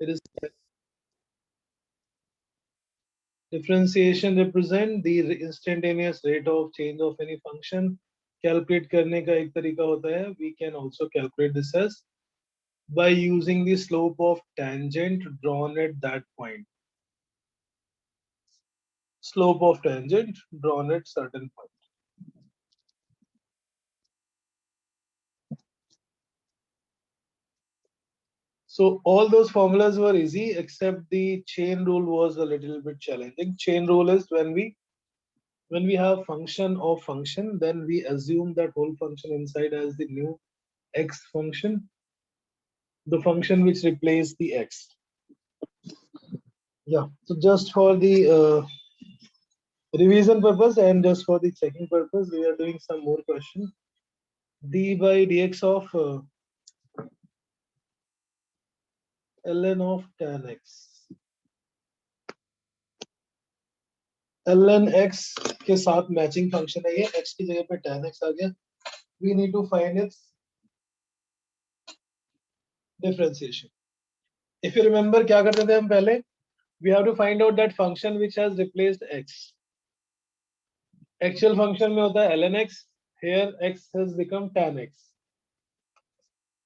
It is differentiation represent the instantaneous rate of change of any function. Calculate करने का एक तरीका होता है. We can also calculate this as by using the slope of tangent drawn at that point. Slope of tangent drawn at certain point. So all those formulas were easy except the chain rule was a little bit challenging. Chain rule is when we have function of function, then we assume that whole function inside as the new x function, the function which replaces the x. Yeah, so just for the revision purpose and just for the checking purpose, we are doing some more questions. D by dx of ln of tan x. ln x के साथ matching function है ये, x की जगह पे tan x आ गया. We need to find its differentiation. If you remember क्या करते थे हम पहले? We have to find out that function which has replaced x. Actual function में होता है ln x. Here x has become tan x.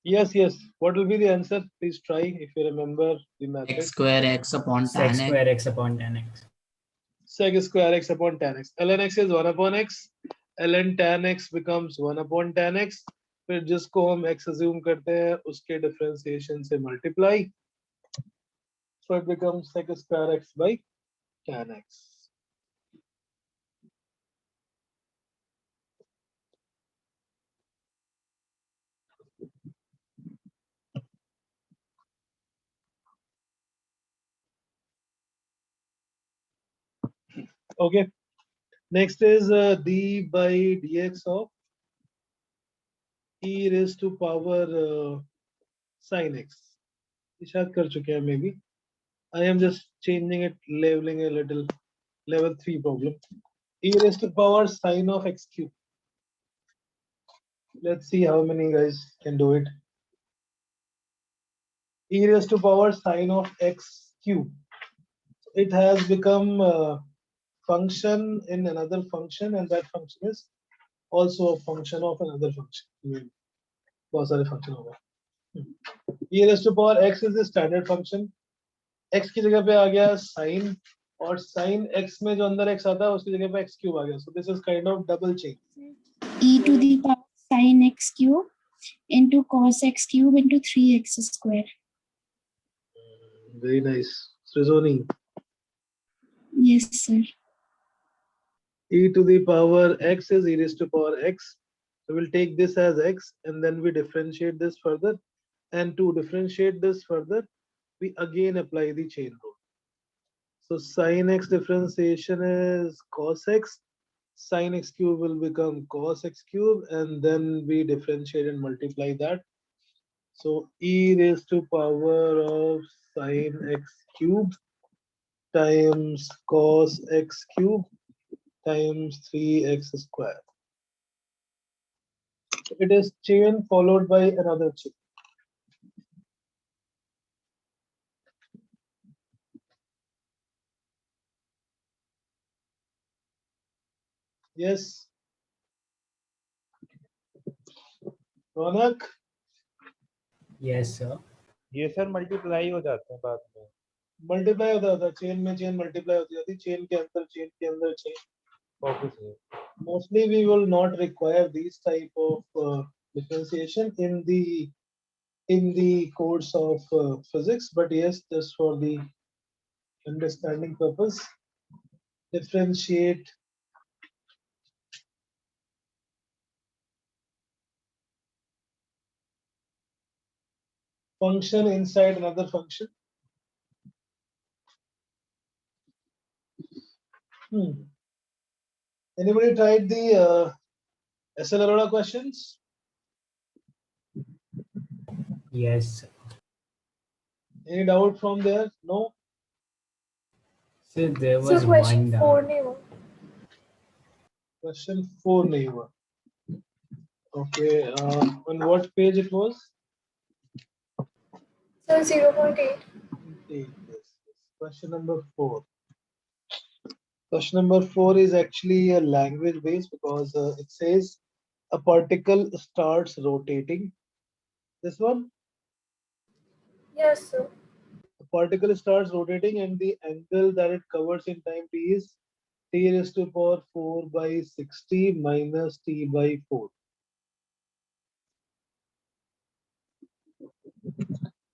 Yes, yes. What will be the answer? Please try if you remember the method. X square x upon Sec tan square x. x upon tan x. Sec square x upon tan x. ln x is 1 upon x. ln tan x becomes 1 upon tan x. फिर जिसको हम x assume करते हैं उसके differentiation से multiply. So it becomes sec square x by tan x. Okay. Next is d by dx of e raised to power sin x. ये शायद कर चुके हैं maybe. I am just changing it, labeling a little. Level 3 problem. E raised to power sin of x cube. Let's see how many guys can do it. E raised to power sin of x cube. It has become a function in another function, and that function is also a function of another function. बहुत सारे function होगा. E raised to power x is the standard function. X की जगह पे आ गया sin, और sin x में जो अंदर x आता है उसकी जगह पे x cube आ गया. So this is kind of double change. E to the power sin x cube into cos x cube into 3x square. Very nice. Srizoni. Yes, sir. E to the power x is e raised to power x. So we'll take this as x and then we differentiate this further. And to differentiate this further, we again apply the chain rule. So sin x differentiation is cos x. Sin x cube will become cos x cube, and then we differentiate and multiply that. So e raised to power of sin x cube times cos x cube times 3x square. It is chain followed by another chain. Yes. Ronak? Yes, sir. ये sir multiply हो जाते हैं बाद में. Multiply होता था, chain में chain multiply होती जाती, चेन के अंदर chain. Obviously. Mostly we will not require these type of differentiation in the course of physics, but yes, just for the understanding purpose, differentiate function inside another function. Anybody tried the SL Arora questions? Yes, sir. Any doubt from there? No? So there was So question one 4 doubt. नहीं हुआ. Question 4 नहीं हुआ. Okay, on what page it was? So 0.8. Yes, yes. Question number 4. Question number 4 is actually a language based because it says a particle starts rotating. This one, Yes, sir. a particle starts rotating and the angle that it covers in time t is t raised to power 4 by 60 minus t by 4.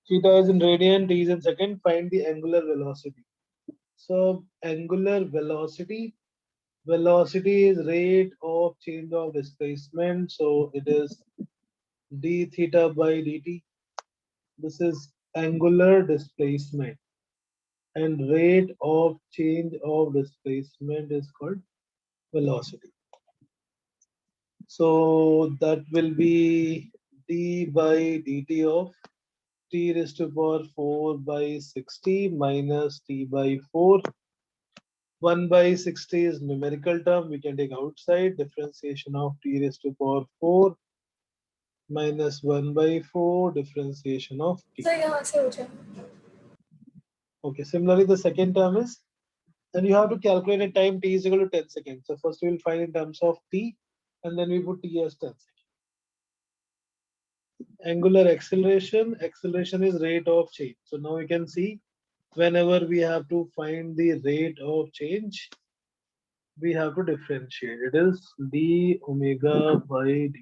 Theta is in radian, t is in second. Find the angular velocity. So angular velocity, velocity is rate of change of displacement. So it is d theta by dt. This is angular displacement, and rate of change of displacement is called velocity. So that will be d by dt of t raised to power 4 by 60 minus t by 4. 1 by 60 is numerical term. We can take outside. Differentiation of t raised to power 4 minus 1 by 4. Differentiation of t. Sir यहाँ से हो जाए. Okay. Similarly, the second term is, then you have to calculate a time t is equal to 10 seconds. So first we will find in terms of t, and then we put t as 10 seconds. Angular acceleration, acceleration is rate of change. So now we can see whenever we have to find the rate of change, we have to differentiate. It is d omega by dt.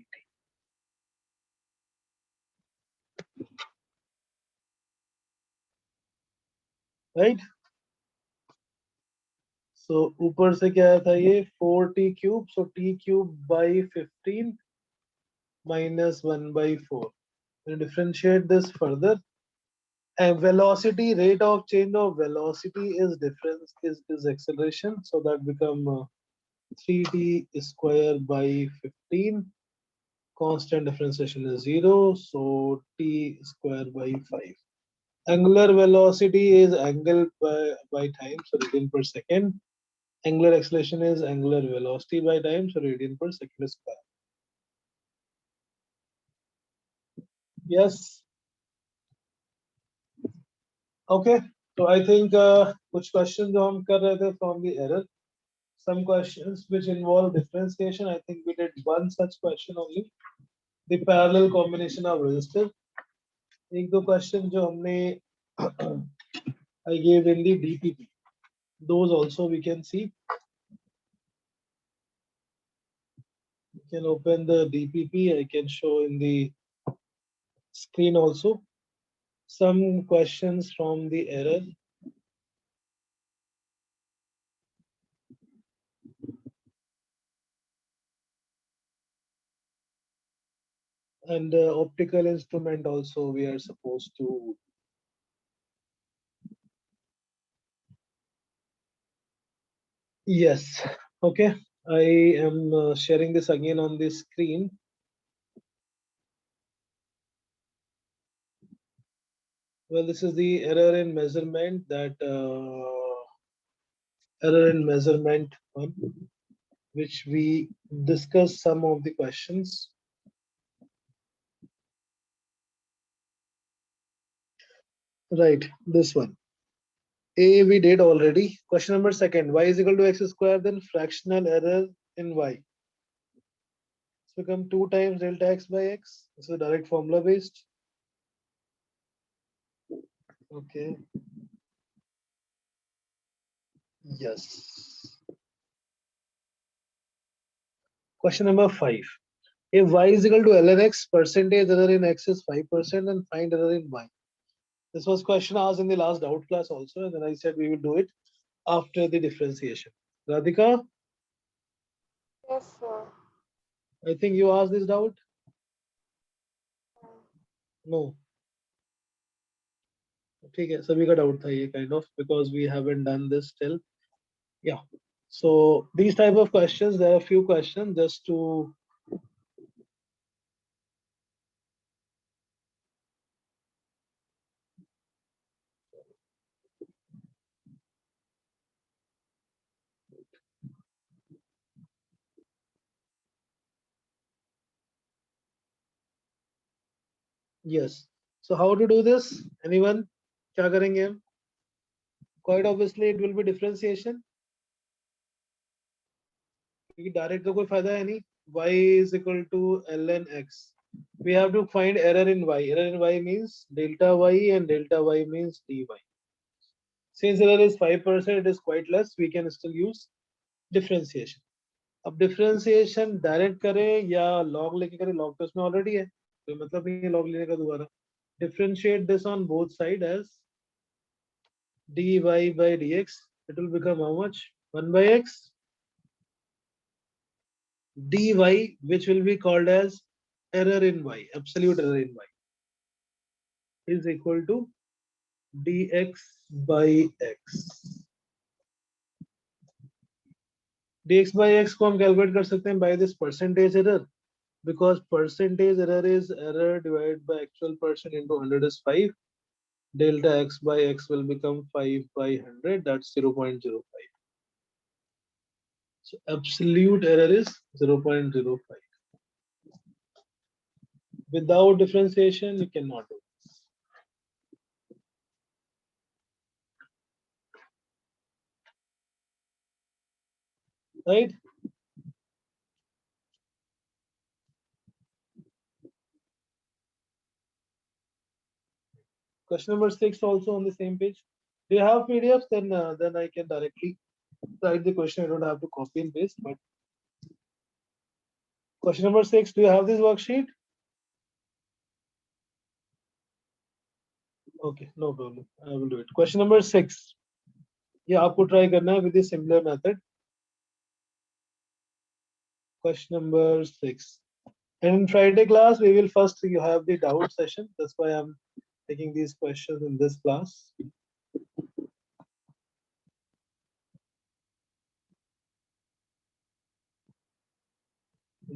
Right? So ऊपर से क्या था ये 4t cube. So t cube by 15 minus 1 by 4. And differentiate this further. And velocity, rate of change of velocity is difference is acceleration. So that become 3t square by 15. Constant differentiation is 0. So t square by 5. Angular velocity is angle by time, so radian per second. Angular acceleration is angular velocity by time, so radian per second square. Yes. Okay. So I think कुछ questions जो हम कर रहे थे from the error. Some questions which involve differentiation. I think we did one such question only. The parallel combination of resistors. एक दो question जो हमने I gave in the DPP. Those also we can see. You can open the DPP. I can show in the screen also. Some questions from the error. And optical instrument also we are supposed to. Yes. Okay. I am sharing this again on the screen. Well, this is the error in measurement, that error in measurement one, which we discussed some of the questions. Right, this one. A we did already. Question number second, y is equal to x square, then fractional error in y. It's become 2 times delta x by x. This is a direct formula based. Okay. Yes. Question number 5. If y is equal to ln x, percentage error in x is 5% and find error in y. This was question asked in the last doubt class also, and then I said we will do it after the differentiation. Radhika, Yes, sir. I think you asked this doubt? No. ठीक है, सभी का doubt था ये kind of, because we haven't done this till. Yeah. So these type of questions, there are a few questions just to. Yes. So how to do this? Anyone? क्या करेंगे हम? Quite obviously it will be differentiation, क्योंकि direct का कोई फायदा है नहीं. Y is equal to ln x. We have to find error in y. Error in y means delta y, and delta y means dy. Since error is 5%, it is quite less. We can still use differentiation. अब differentiation direct करें या log लेके करें, log तो इसमें already है, तो मतलब नहीं है log लेने का दोबारा. Differentiate this on both sides as dy by dx. It will become how much? 1 by x dy, which will be called as error in y, absolute error in y, is equal to dx by x. dx by x को हम calculate कर सकते हैं by this percentage error, because percentage error is error divided by actual percent into 100 is 5. Delta x by x will become 5 by 100, that's 0.05. So absolute error is 0.05. Without differentiation, you cannot do this. Right? Question number 6 also on the same page. Do you have PDFs? Then I can directly write the question. I don't have to copy and paste. But question number 6. Do you have this worksheet? Okay, no problem. I will do it. Question number 6. Yeah, आपको try करना है with the similar method. Question number 6. And in Friday class, we will first you have the doubt session. That's why I'm taking these questions in this class.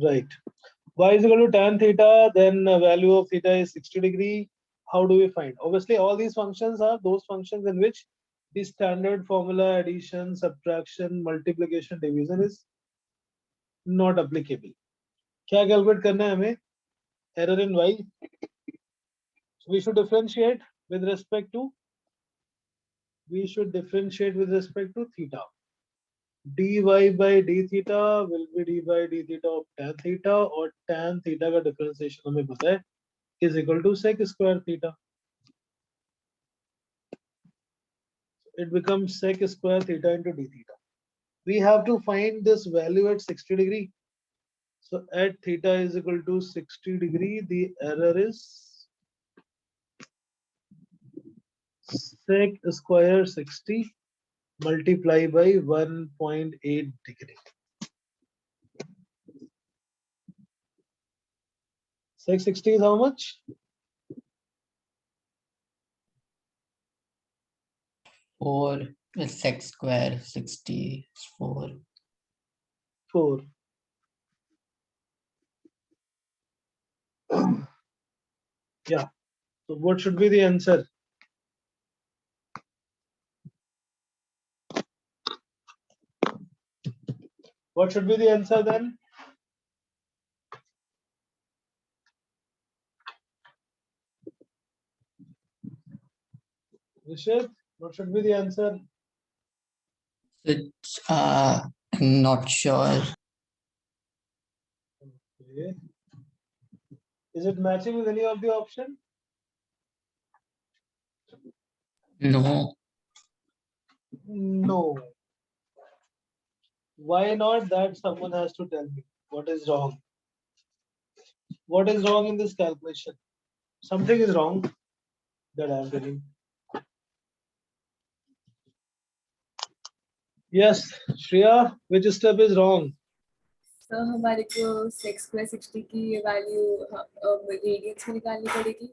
Right. Y is equal to tan theta, then value of theta is 60 degree. How do we find? Obviously, all these functions are those functions in which the standard formula addition, subtraction, multiplication, division is not applicable. क्या calculate करना है हमें? Error in y. We should differentiate with respect to. We should differentiate with respect to theta. dy by d theta will be d by d theta of tan theta, और tan theta का differentiation हमें पता है is equal to sec square theta. It becomes sec square theta into d theta. We have to find this value at 60 degree. So at theta is equal to 60 degree, the error is sec square 60 multiply by 1.8 degree. Sec 60 is how much? 4 plus sec square 60 is 4. 4. Yeah. So what should be the answer? What should be the answer then? Rishit, what should be the answer? It's not sure. Okay. Is it matching with any of the option? No. No. Why not? That someone has to tell me what is wrong. What is wrong in this calculation? Something is wrong that I am telling. Yes, Shreya, which step is wrong? Sir हमारे को sec square 60 की value radiance में निकालनी पड़ेगी.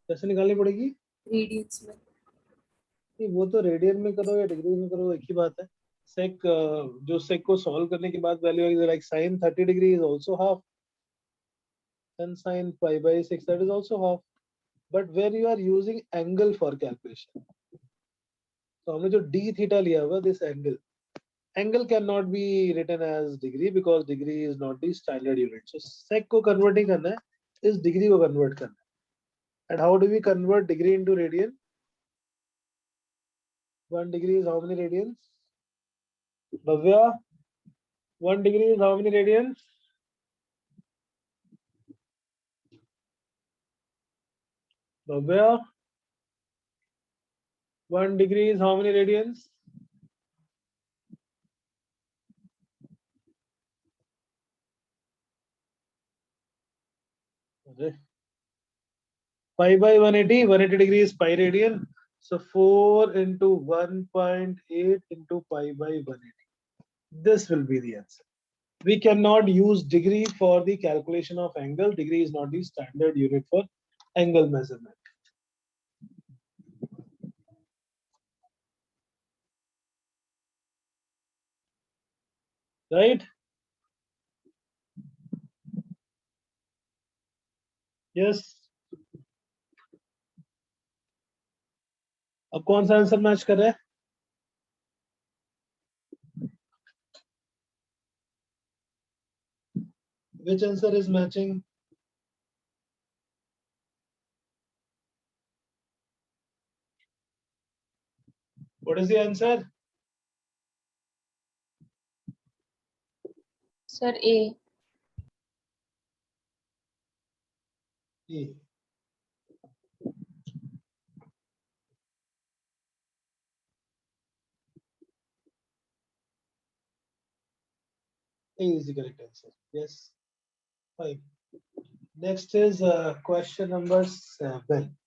कैसे निकालनी पड़ेगी? Radiance में. नहीं, वो तो रेडियन में करो या डिग्री में करो एक ही बात है. सेक जो सेक को सॉल्व करने के बाद वैल्यू आएगी like sin 30 degree is also half and sin pi by 6 that is also half. But where you are using angle for calculation, तो हमने जो d theta लिया हुआ this angle cannot be written as degree because degree is not the standard unit. So sec को converting करना है, इस degree को convert करना है. And how do we convert degree into radian? 1 degree is how many radians? Bhavya, 1 degree is how many radians? Bhavya, 1 degree is how many radians? Okay. Pi by 180, 180 degree is pi radian. So 4 into 1.8 into pi by 180. This will be the answer. We cannot use degree for the calculation of angle. Degree is not the standard unit for angle measurement. Right? Yes. अब कौन सा answer match कर रहा है? Which answer is matching? What is the answer? Sir, A. E. A is the correct answer. Yes. Fine. Next is question number 7.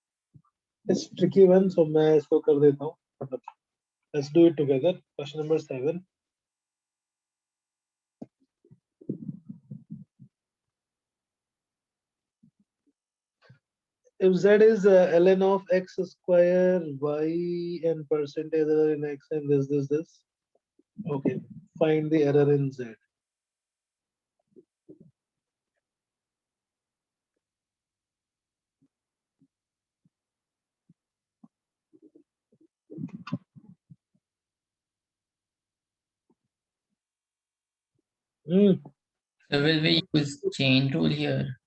It's tricky one, so मैं इसको कर देता हूँ. मतलब, let's do it together. Question number 7. If z is ln of x square y and percentage error in x and this. Okay, find the error in z. Hmm. So will we use chain rule here?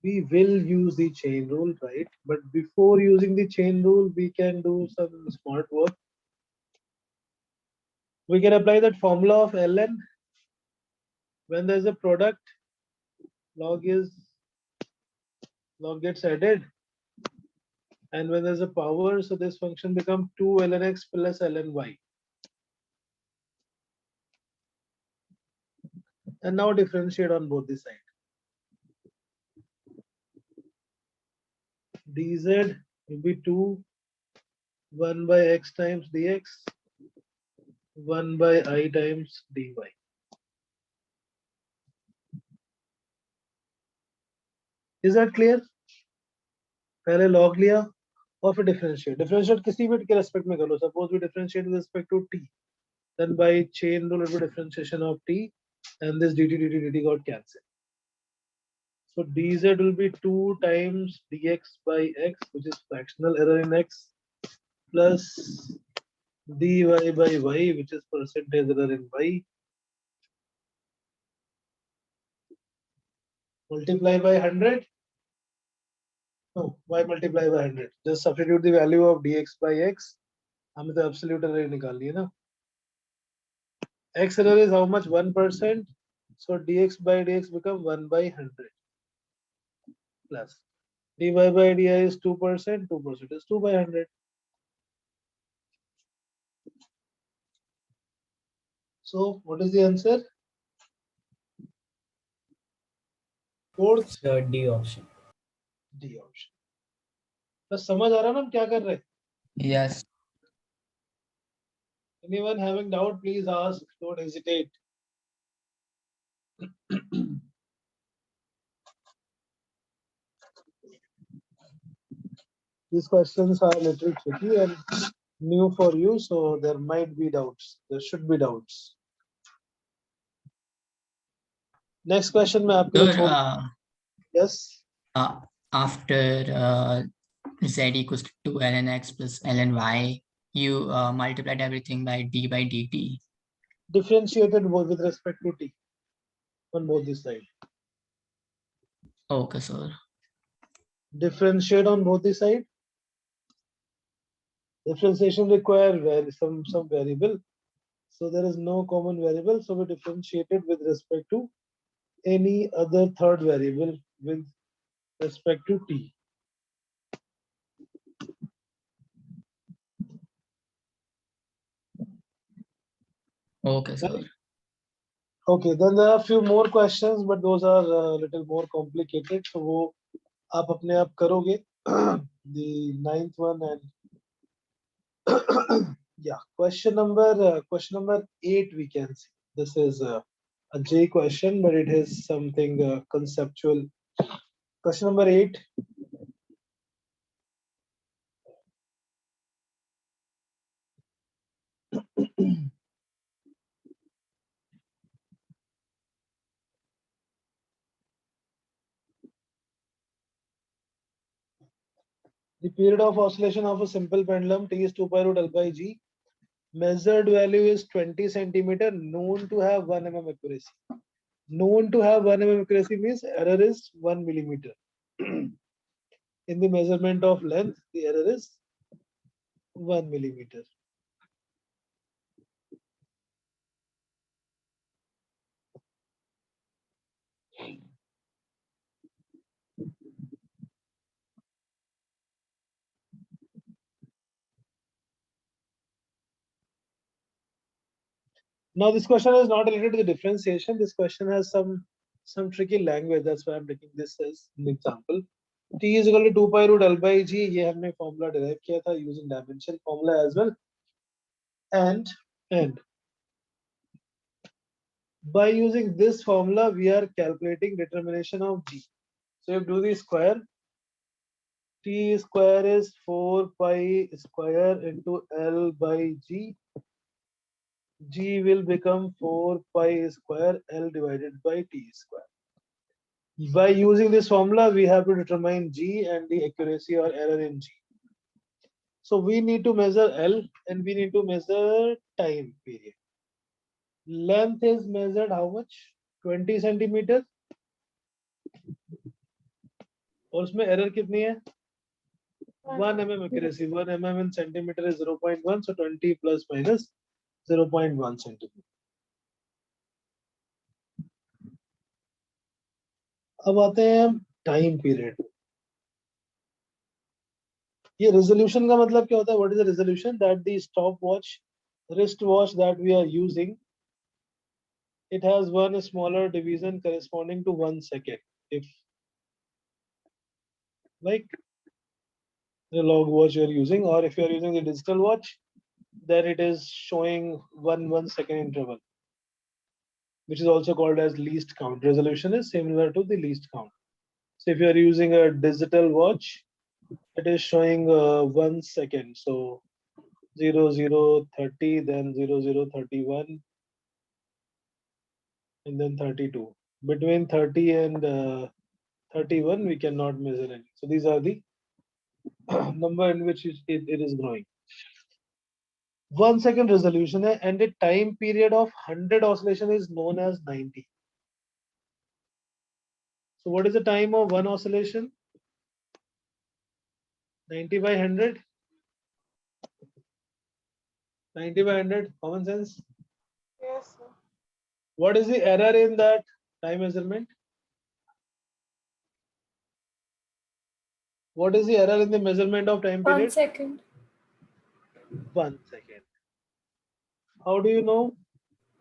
We will use the chain rule, right? But before using the chain rule, we can do some smart work. We can apply that formula of ln when there's a product, log gets added, and when there's a power, so this function becomes 2 ln x plus ln y. And now differentiate on both the sides. Dz will be 2 1 by x times dx 1 by I times dy. Is that clear? पहले log लिया और फिर differentiate. Differentiate किसी bit के respect में कर लो. Suppose we differentiate with respect to t. Then by chain rule it will be differentiation of t and this dt got cancelled. So dz will be 2 times dx by x, which is fractional error in x, plus dy by y, which is percentage error in y, multiply by 100. No, why multiply by 100? Just substitute the value of dx by x. हमें तो absolute error निकालनी है ना. X error is how much? 1%. So dx by dx become 1 by 100 plus dy by di is 2%. 2% is 2 by 100. So what is the answer? Fourth Sir, D option. D option. बस समझ आ रहा ना हम क्या कर रहे हैं? Yes. Anyone having doubt, please ask. Don't hesitate. These questions are a little tricky and new for you, so there might be doubts. There should be doubts. Next question मैं आपके लिए Sir, छोड़. Yes. after z equals to 2 ln x plus ln y, you multiplied everything by d by dt. Differentiated with respect to t on both the side. Okay, sir. Differentiate on both the side. Differentiation require some variable. So there is no common variable. So we differentiate it with respect to any other third variable with respect to t. Okay, sir. Right? Okay, then there are a few more questions, but those are a little more complicated. So वो आप अपने आप करोगे. The ninth one and yeah, question number 8 we can see. This is a J question, but it is something conceptual. Question number 8. The period of oscillation of a simple pendulum T is 2 pi root L by G. Measured value is 20 centimeter, known to have 1 mm accuracy. Known to have 1 mm accuracy means error is 1 millimeter. In the measurement of length, the error is 1 millimeter. Now this question is not related to the differentiation. This question has some tricky language. That's why I'm taking this as an example. T is equal to 2 pi root L by G. ये हमने formula derive किया था using dimension formula as well. And by using this formula, we are calculating determination of G. So if you do the square, T square is 4 pi square into L by G. G will become 4 pi square L divided by T square. By using this formula, we have to determine G and the accuracy or error in G. So we need to measure L and we need to measure time period. Length is measured how much? 20 centimeter. और उसमें error कितनी है? 1 mm accuracy. 1 mm in centimeter is 0.1. So 20 plus minus 0.1 centimeter. अब आते हैं हम time period. ये resolution का मतलब क्या होता है? What is the resolution? That the stop watch, wrist watch that we are using, it has one smaller division corresponding to 1 second. If like the log watch you are using, or if you are using the digital watch, then it is showing 1 second interval, which is also called as least count. Resolution is similar to the least count. So if you are using a digital watch, it is showing 1 second. So 0030, then 0031, and then 32. Between 30 and 31, we cannot measure any. So these are the number in which it is growing. 1 second resolution hai, and the time period of 100 oscillation is known as 90. So what is the time of one oscillation? 90 by 100. 90 by 100. Common sense. Yes, sir. What is the error in that time measurement? What is the error in the measurement of time 1 period? second. 1 second. How do you know,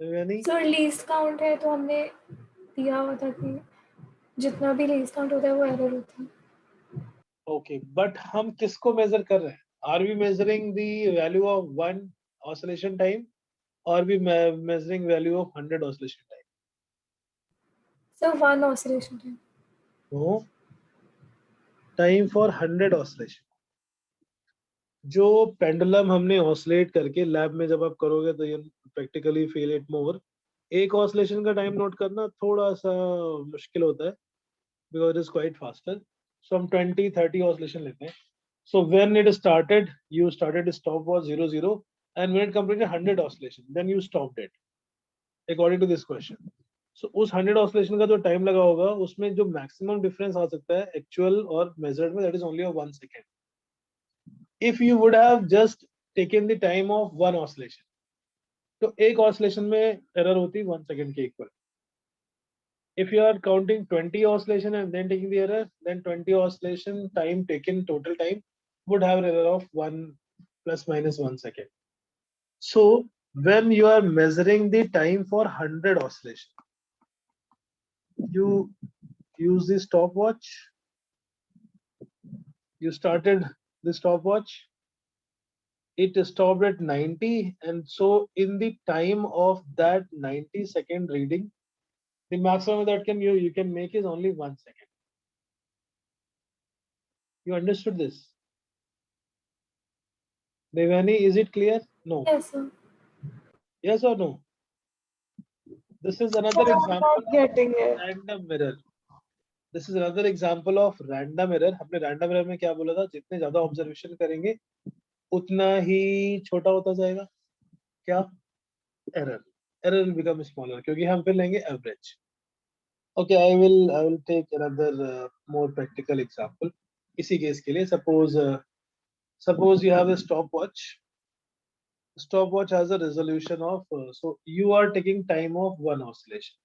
Devani? So least count है तो हमने दिया हुआ था कि जितना भी least count होता है वो error होता है. Okay, but हम किसको measure कर रहे हैं? Are we measuring the value of 1 oscillation time, or we measuring value of 100 oscillation time? So 1 oscillation time. No. Time for 100 oscillation. जो पेंडुलम हमने ऑसिलेट करके लैब में जब आप करोगे तो you practically feel it more. एक ऑसिलेशन का टाइम नोट करना थोड़ा सा मुश्किल होता है because it is quite faster. So हम 20-30 ऑसिलेशन लेते हैं. So when it started, you started stop was 00 and when it completed 100 oscillation, then you stopped it according to this question. So उस 100 oscillation का जो टाइम लगा होगा उसमें जो मैक्सिमम डिफरेंस आ सकता है एक्चुअल और मेजर्ड में, that is only 1 second. If you would have just taken the time of one oscillation. तो एक oscillation में error होती 1 second के equal. If you are counting 20 oscillation and then taking the error, then 20 oscillation time taken, total time, would have an error of 1 plus minus 1 second. So when you are measuring the time for 100 oscillation, you use the stopwatch. You started the stopwatch. It stopped at 90, and so in the time of that 90-second reading, the maximum that you can make is only 1 second. You understood this? Devani, is it clear? No. Yes, sir. Yes or no? This is another I'm example not getting of it. random error. This is another example of random error. हमने random error में क्या बोला था? जितने ज्यादा observation करेंगे, उतना ही छोटा होता जाएगा. क्या? Error. Error will become smaller क्योंकि हम फिर लेंगे average. Okay, I will take another more practical example. इसी केस के लिए suppose you have a stopwatch. Stopwatch has a resolution of so you are taking time of one oscillation.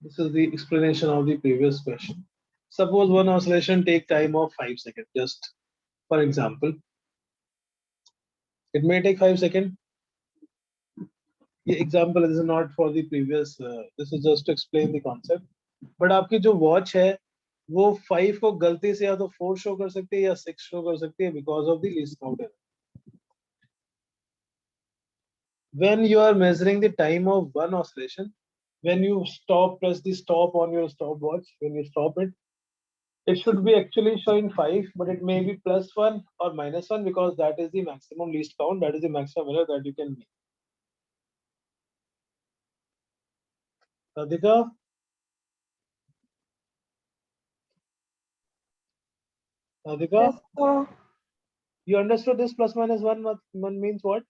This is the explanation of the previous question. Suppose one oscillation take time of 5 seconds. Just for example, it may take 5 seconds. ये example is not for the previous. This is just to explain the concept. But आपकी जो watch है, वो 5 को गलती से या तो 4 शो कर सकती है या 6 शो कर सकती है because of the least count error. When you are measuring the time of one oscillation, when you press the stop on your stopwatch, when you stop it, it should be actually showing 5, but it may be +1 or -1 because that is the maximum least count, that is the maximum error that you can make. Radhika? Radhika? Yes, sir. You understood this +-1 means what?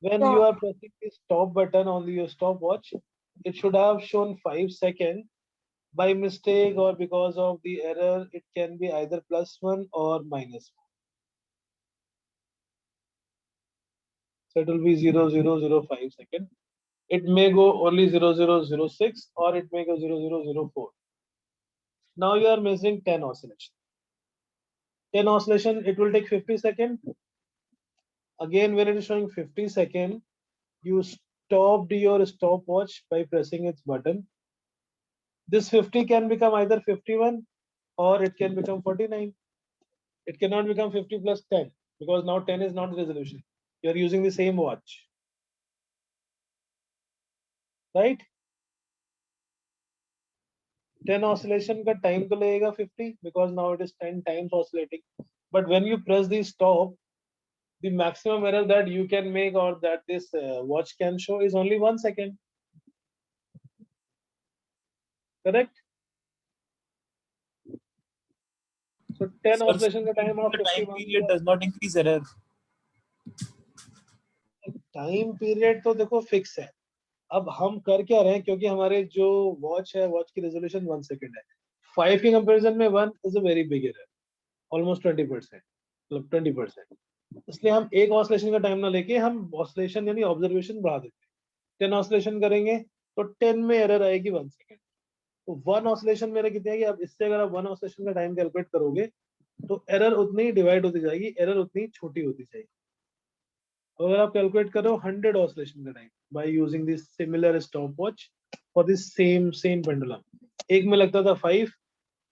When Yeah. you are pressing the stop button on your stopwatch, it should have shown 5 seconds. By mistake or because of the error, it can be either +1 or -1. So it will be 0005 second. It may go only 0006 or it may go 0004. Now you are measuring 10 oscillation. 10 oscillation, it will take 50 seconds. Again, when it is showing 50 seconds, you stopped your stopwatch by pressing its button. This 50 can become either 51 or it can become 49. It cannot become 50 plus 10 because now 10 is not the resolution. You are using the same watch. Right? 10 oscillation का time तो लगेगा 50 because now it is 10 times oscillating. But when you press the stop, the maximum error that you can make or that this watch can show is only 1 second. Correct? So 10 Sir, oscillation का time of the time 51. period does not increase error. Time period तो देखो fix है. अब हम कर क्या रहे हैं क्योंकि हमारे जो वॉच है वॉच की रेजोल्यूशन 1 सेकंड है. 5 के कंपैरिजन में 1 is a very big error, almost 20%, मतलब 20%. इसलिए हम एक ऑसिलेशन का टाइम ना लेके हम ऑसिलेशन यानी ऑब्जर्वेशन बढ़ा देते हैं. 10 ऑसिलेशन करेंगे तो 10 में एरर आएगी 1 सेकंड. तो 1 ऑसिलेशन मेरा कितनी आएगी? अब इससे अगर आप 1 ऑसिलेशन का टाइम कैलकुलेट करोगे तो एरर उतनी ही डिवाइड होती जाएगी, एरर उतनी छोटी होती जाएगी. अगर आप कैलकुलेट करो 100 ऑसिलेशन का time by using this similar stopwatch for this same pendulum, एक में लगता था 5,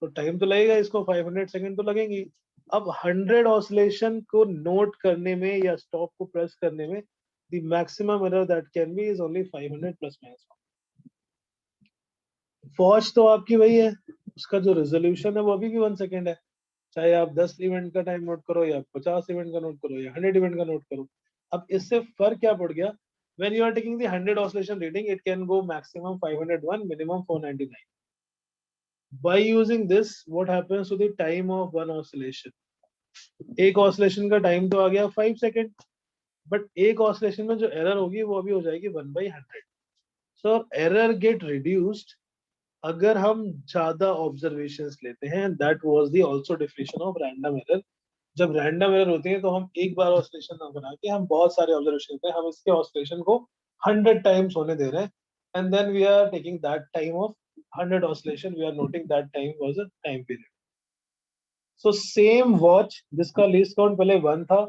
तो टाइम तो लगेगा इसको 500 सेकंड तो लगेंगे. अब 100 ऑसिलेशन को नोट करने में या स्टॉप को प्रेस करने में the maximum error that can be is only 500 plus minus 1. Watch तो आपकी वही है, उसका जो रेजोल्यूशन है वो अभी भी 1 सेकंड है, चाहे आप 10 इवेंट का टाइम नोट करो या 50 इवेंट का नोट करो या 100 इवेंट का नोट करो. अब इससे फर्क क्या पड़ गया? When you are taking the 100 oscillation reading, it can go maximum 501, minimum 499. By using this, what happens to the time of one oscillation? एक oscillation का time तो आ गया 5 सेकंड, but एक oscillation में जो error होगी वो अभी हो जाएगी 1/100. So error get reduced अगर हम ज्यादा observations लेते हैं. That was the also definition of random error, जब रैंडम एरर होती है तो हम एक बार ऑसिलेशन ना बना के हम बहुत सारे ऑब्जर्वेशन लेते हैं, हम इसके ऑसिलेशन को 100 टाइम्स होने दे रहे हैं, and then we are taking that time of 100 oscillation, we are noting that time was a time period. So same watch जिसका लीस्ट काउंट पहले 1 था,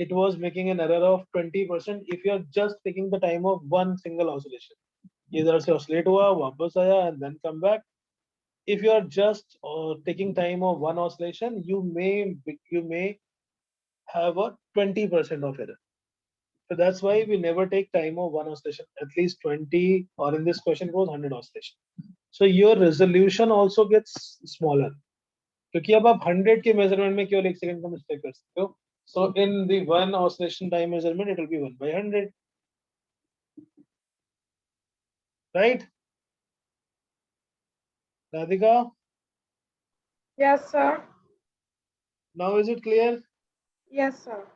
it was making an error of 20% if you are just taking the time of one single oscillation. इधर से oscillate हुआ, वापस आया, and then come back. If you are just taking time of one oscillation, you may have a 20% of error. So that's why we never take time of one oscillation, at least 20, or in this question goes 100 oscillation. So your resolution also gets smaller. क्योंकि अब आप 100 के measurement में केवल 1 second का mistake कर सकते हो. So in the one oscillation time measurement, it will be 1 by 100. Right? Radhika, Yes, sir. now is it clear? Yes, sir.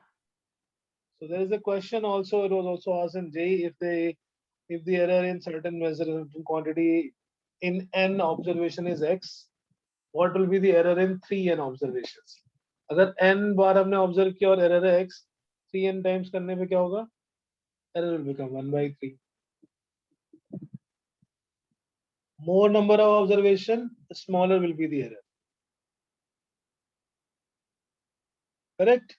So there is a question also, it was also asked in J, if the error in certain measurement quantity in n observation is x, what will be the error in 3n observations? अगर n बार हमने observe किया और error है x, 3n times करने पे क्या होगा? Error will become 1 by 3. More number of observation, smaller will be the error. Correct?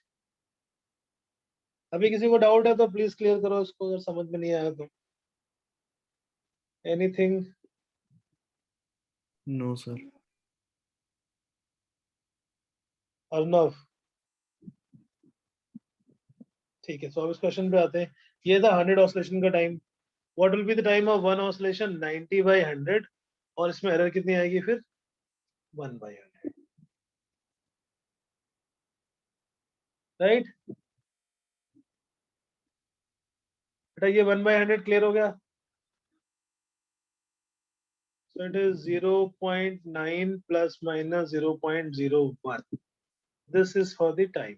अभी किसी को डाउट है तो प्लीज क्लियर करो इसको, अगर समझ में नहीं आया तो. Anything? No, sir. अर्नव, ठीक है. तो अब इस क्वेश्चन पे आते हैं. ये था 100 ऑसिलेशन का time. What will be the time of one oscillation? 90 by 100. और इसमें एरर कितनी आएगी फिर? 1 by 100. राइट? बेटा ये 1 by 100 क्लियर हो गया? So it is 0.9 plus minus 0.01. This is for the time.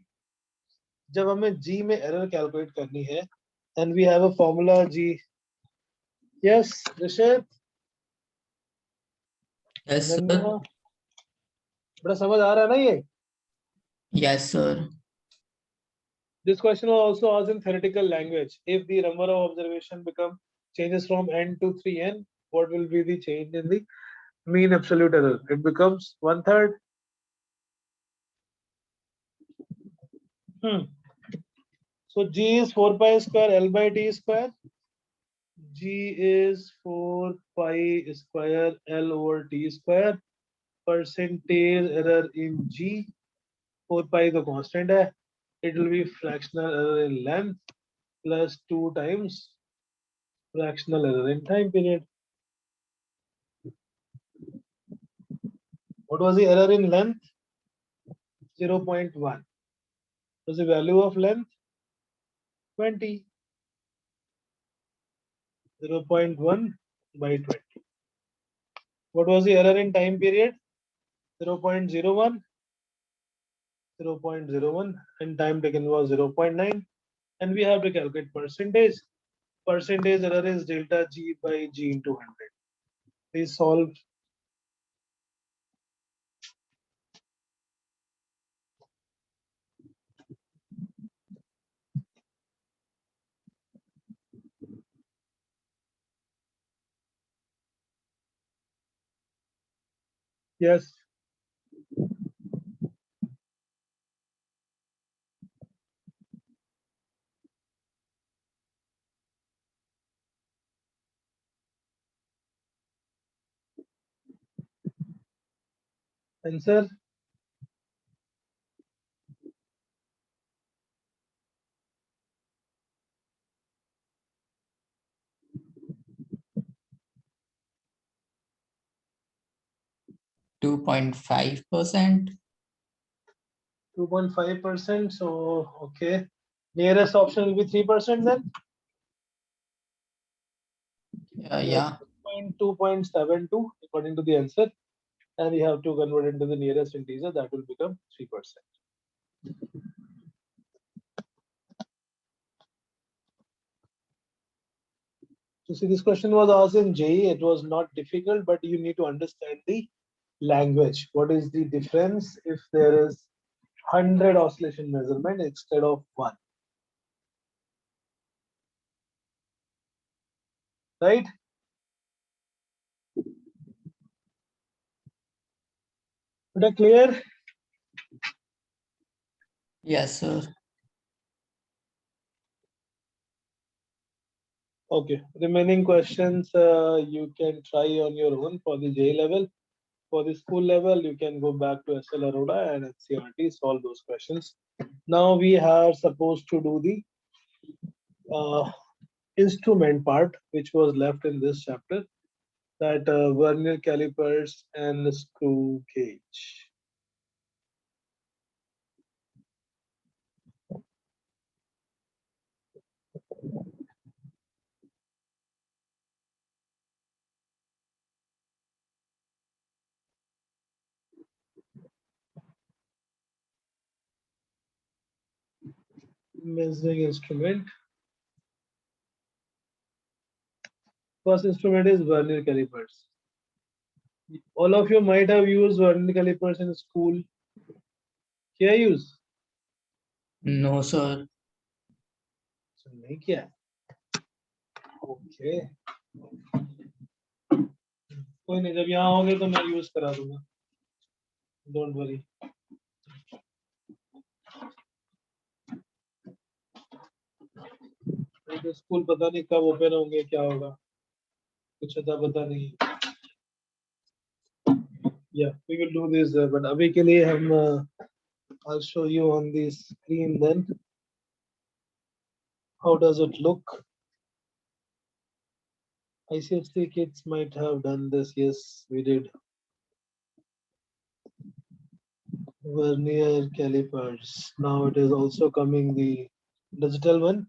जब हमें G में एरर कैलकुलेट करनी है, and we have a formula G. Yes, Rishit? Yes, sir. Nanda? बड़ा समझ आ रहा है ना ये? Yes, sir. This question was also asked in theoretical language. If the number of observation changes from n to 3n, what will be the change in the mean absolute error? It becomes 1/3. So G is 4 pi square L by T square. G is 4 pi square L over T square. Percentage error in G. 4 pi the constant है. It will be fractional error in length plus 2 times fractional error in time period. What was the error in length? 0.1. Was the value of length? 20. 0.1 by 20. What was the error in time period? 0.01. 0.01, and time taken was 0.9. And we have to calculate percentage. Percentage error is delta G by G into 100. Please solve. Yes. Answer. Two 2.5%. 2.5%. So okay. Nearest option will be 3% then. Yeah. 2.72 according to the answer. And you have to convert into the nearest integer, that will become 3%. So see, this question was asked in JEE. It was not difficult, but you need to understand the language. What is the difference if there is 100 oscillation measurement instead of 1. Right? Is that clear? Yes, sir. Okay. Remaining questions you can try on your own for the J level. For the school level, you can go back to SL Arora and NCERT, solve those questions. Now we are supposed to do the instrument part, which was left in this chapter, that vernier calipers and screw gauge. Measuring instrument. First instrument is vernier calipers. All of you might have used vernier calipers in school. क्या use? No, sir. So, नहीं किया. Okay. कोई नहीं, जब यहाँ होगे तो मैं यूज करा दूंगा. Don't worry. तो स्कूल पता नहीं कब ओपन होंगे, क्या होगा, कुछ अता पता नहीं. Yeah, we will do this, but अभी के लिए हम I'll show you on the screen then. How does it look? ICSC kids might have done this. Yes, we did. Vernier calipers. Now it is also coming the digital one.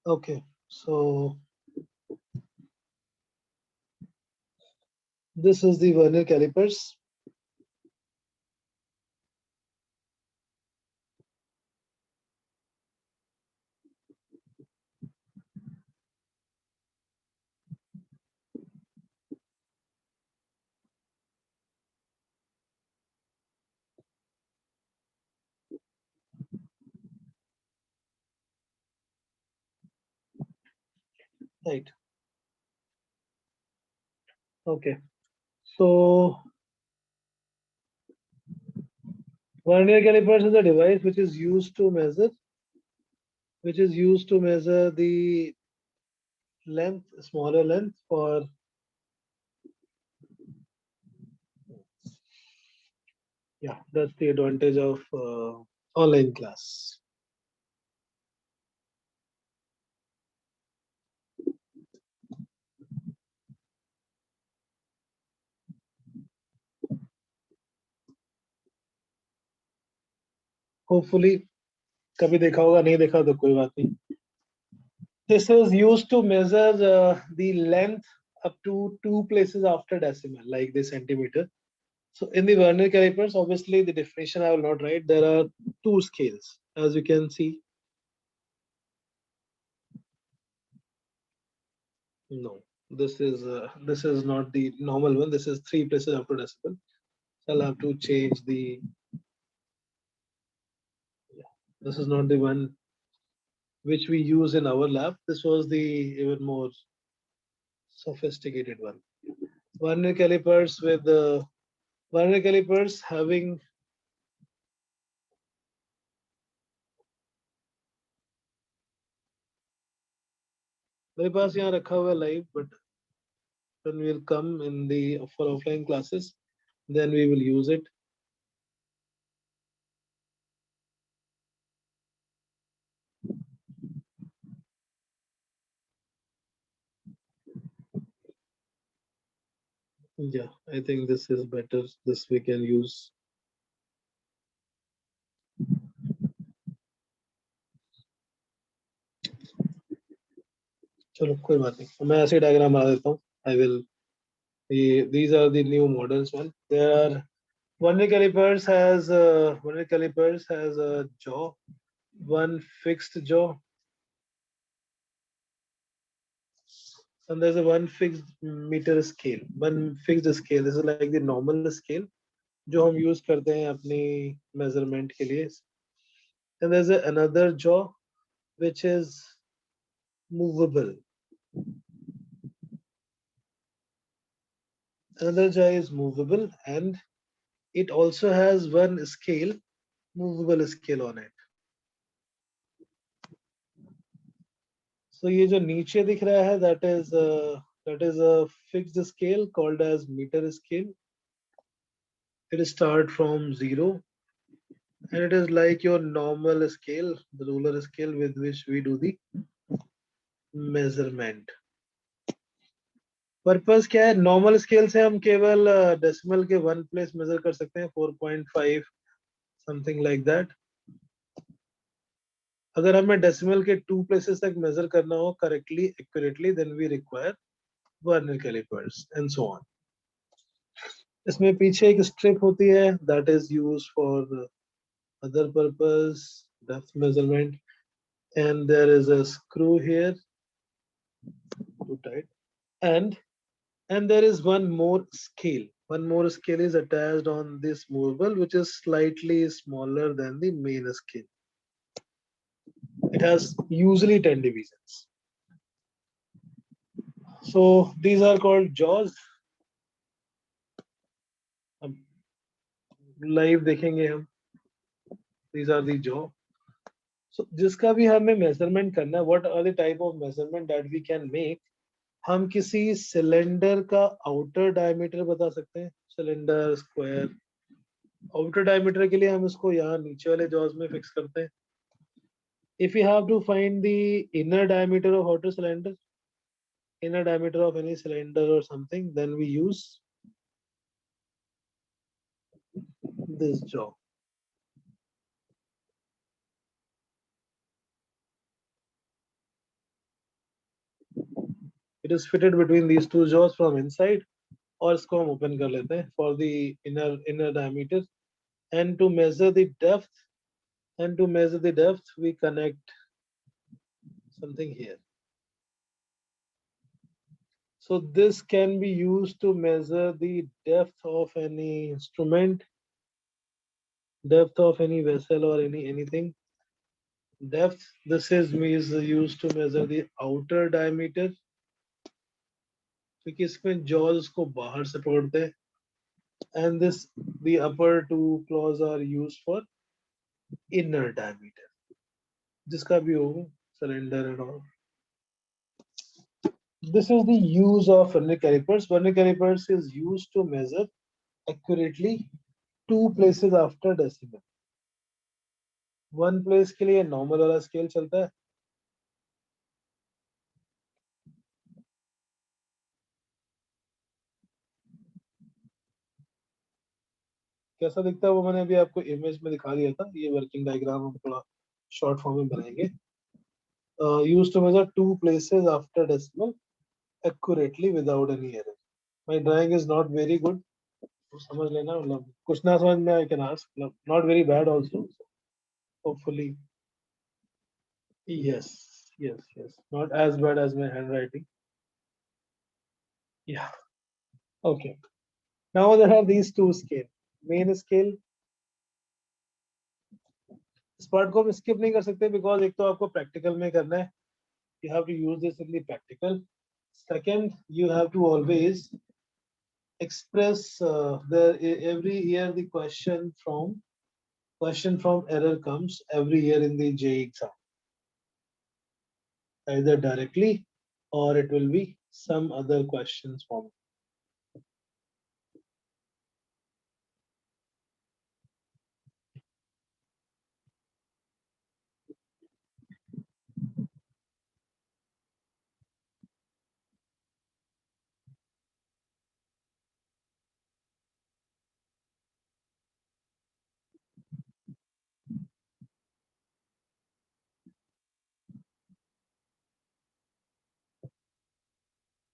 Okay, so this is the vernier calipers. Right. Okay. So vernier calipers is a device which is used to measure the length, smaller length for yeah, that's the advantage of online class. Hopefully कभी देखा होगा, नहीं देखा तो कोई बात नहीं. This is used to measure the length up to 2 places after decimal, like the centimeter. So in the vernier calipers, obviously the definition I will not write. There are 2 scales, as you can see. No, this is not the normal one. This is 3 places after decimal. So I'll have to change the. Yeah, this is not the one which we use in our lab. This was the even more sophisticated one. Vernier calipers with the vernier calipers having मेरे पास यहाँ रखा हुआ है live, but when we will come in the for offline classes, then we will use it. Yeah, I think this is better. This we can use. चलो कोई बात नहीं, मैं ऐसे डायग्राम बना देता हूँ. I will. These are the new models one. There are Vernier calipers has a jaw, one fixed jaw, and there's a one fixed meter scale, one fixed scale. This is like the normal scale जो हम use करते हैं अपनी measurement के लिए. And there's another jaw which is movable. Another jaw is movable, and it also has one scale, movable scale on it. So ये जो नीचे दिख रहा है, that is a fixed scale called as meter scale. It start from 0, and it is like your normal scale, the ruler scale with which we do the measurement. Purpose क्या है? Normal scale से हम केवल decimal के one place major कर सकते हैं, 4.5 something like that. अगर हमें डेसिमल के 2 प्लेसेस तक मेजर करना हो correctly accurately, then we require vernier callipers and so on. इसमें पीछे एक स्ट्रिप होती है, that is used for other purpose, depth measurement, and there is a screw here to tight, and there is one more scale. One more scale is attached on this movable, which is slightly smaller than the main scale. It has usually 10 divisions. So these are called jaws. Live देखेंगे हम. These are the jaw. So जिसका भी हमें measurement करना है, what are the type of measurement that we can make? हम किसी cylinder का आउटर डायमीटर बता सकते हैं, सिलेंडर, स्क्वायर. आउटर डायमीटर के लिए हम इसको यहाँ नीचे वाले जॉज में फिक्स करते हैं. If we have to find the inner diameter of outer cylinder, inner diameter of any cylinder or something, then we use this jaw. It is fitted between these two jaws from inside, और इसको हम open कर लेते हैं for the inner diameter. And to measure the depth, we connect something here. So this can be used to measure the depth of any instrument, depth of any vessel or anything. Depth, this is used to measure the outer diameter, क्योंकि इसमें jaws को बाहर से पकड़ते हैं. And the upper two claws are used for inner diameter, जिसका भी हो, cylinder and all. This is the use of vernier calipers. Vernier calipers is used to measure accurately 2 places after decimal. One place के लिए normal वाला scale चलता है. कैसा दिखता है वो मैंने अभी आपको इमेज में दिखा दिया था. ये वर्किंग डायग्राम हम थोड़ा शॉर्ट फॉर्म में बनाएंगे. Used to measure 2 places after decimal accurately without any error. My drawing is not very good, तो समझ लेना. मतलब कुछ ना समझ में I can ask. Not very bad also. Hopefully, yes. Not as bad as my handwriting. Yeah. Okay. Now there are these two scale. Main scale. इस part को हम स्किप नहीं कर सकते बिकॉज एक तो आपको प्रैक्टिकल में करना है. You have to use this in the practical. Second, you have to always express every year the question from error comes every year in the JEE exam, either directly or it will be some other questions from.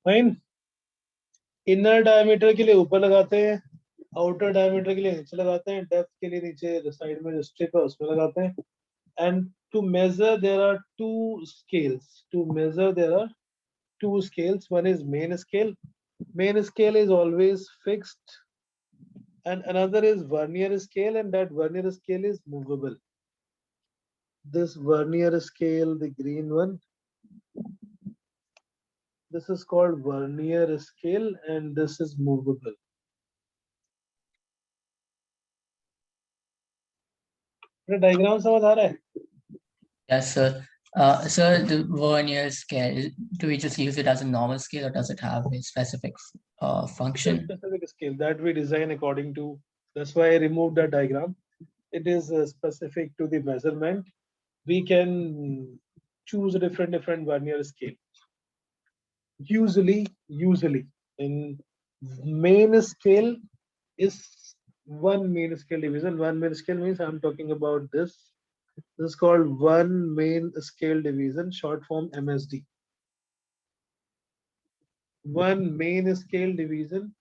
Fine. Inner diameter के लिए ऊपर लगाते हैं, outer diameter के लिए नीचे लगाते हैं, डेप्थ के लिए नीचे साइड में जो स्ट्रिप है उसमें लगाते हैं. And to measure, there are two scales. To measure, there are two scales. One is main scale. Main scale is always fixed, and another is vernier scale, and that vernier scale is movable. This vernier scale, the green one, this is called vernier scale, and this is movable. Diagram समझ आ रहा है? Yes, sir. Sir, the vernier scale, do we just use it as a normal scale or does it have a specific function? Specific scale that we design according to. That's why I removed that diagram. It is specific to the measurement. We can choose a different vernier scale. Usually in main scale is one main scale division. One main scale means I'm talking about this. This is called one main scale division, short form MSD. One main scale division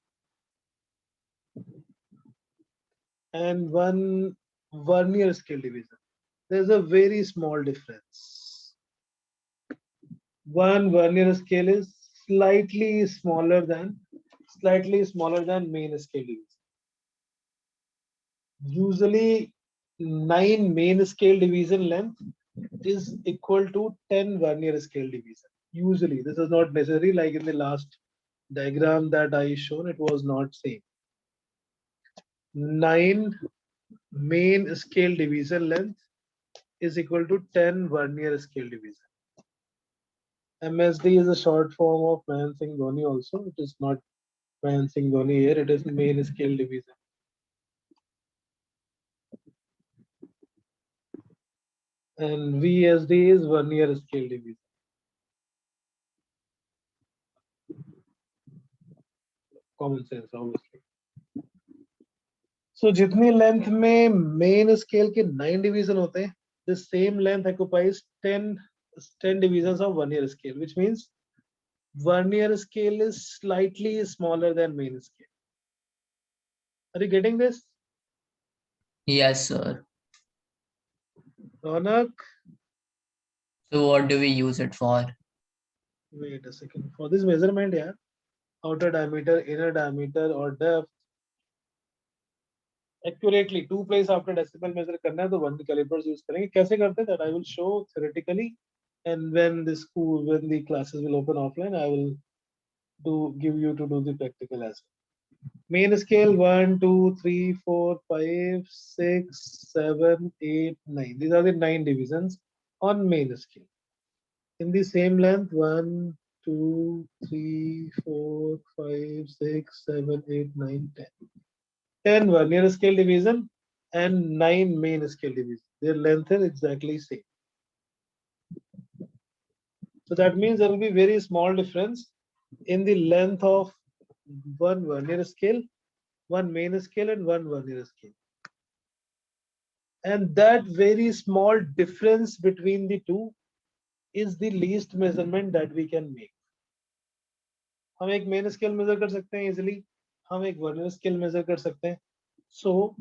and one vernier scale division. There's a very small difference. One vernier scale is slightly smaller than main scale division. Usually 9 main scale division length is equal to 10 vernier scale division. Usually, this is not necessary, like in the last diagram that I shown, it was not same. 9 main scale division length is equal to 10 vernier scale division. MSD is a short form of Mahan Singh Dhoni also. It is not Mahan Singh Dhoni here, it is main scale division. And VSD is vernier scale division. Common sense, obviously. So जितनी length में main scale के 9 division होते हैं, the same length occupies 10 divisions of vernier scale, which means vernier scale is slightly smaller than main scale. Are you getting this? Yes, sir. Ronak, So what do we use it for? wait a second. For this measurement, yeah, outer diameter, inner diameter, or depth, accurately 2 place after decimal measure करना है तो vernier calipers use करेंगे. कैसे करते हैं that I will show theoretically, and when the classes will open offline, I will give you to do the practical as well. Main scale 1, 2, 3, 4, 5, 6, 7, 8, 9. These are the 9 divisions on main scale. In the same length 1, 2, 3, 4, 5, 6, 7, 8, 9, 10. 10 vernier scale division and 9 main scale division. Their length is exactly same. So that means there will be very small difference in the length of one vernier scale, one main scale, and one vernier scale. And that very small difference between the two is the least measurement that we can make. हम एक main scale measure कर सकते हैं easily, हम एक vernier scale measure कर सकते हैं. So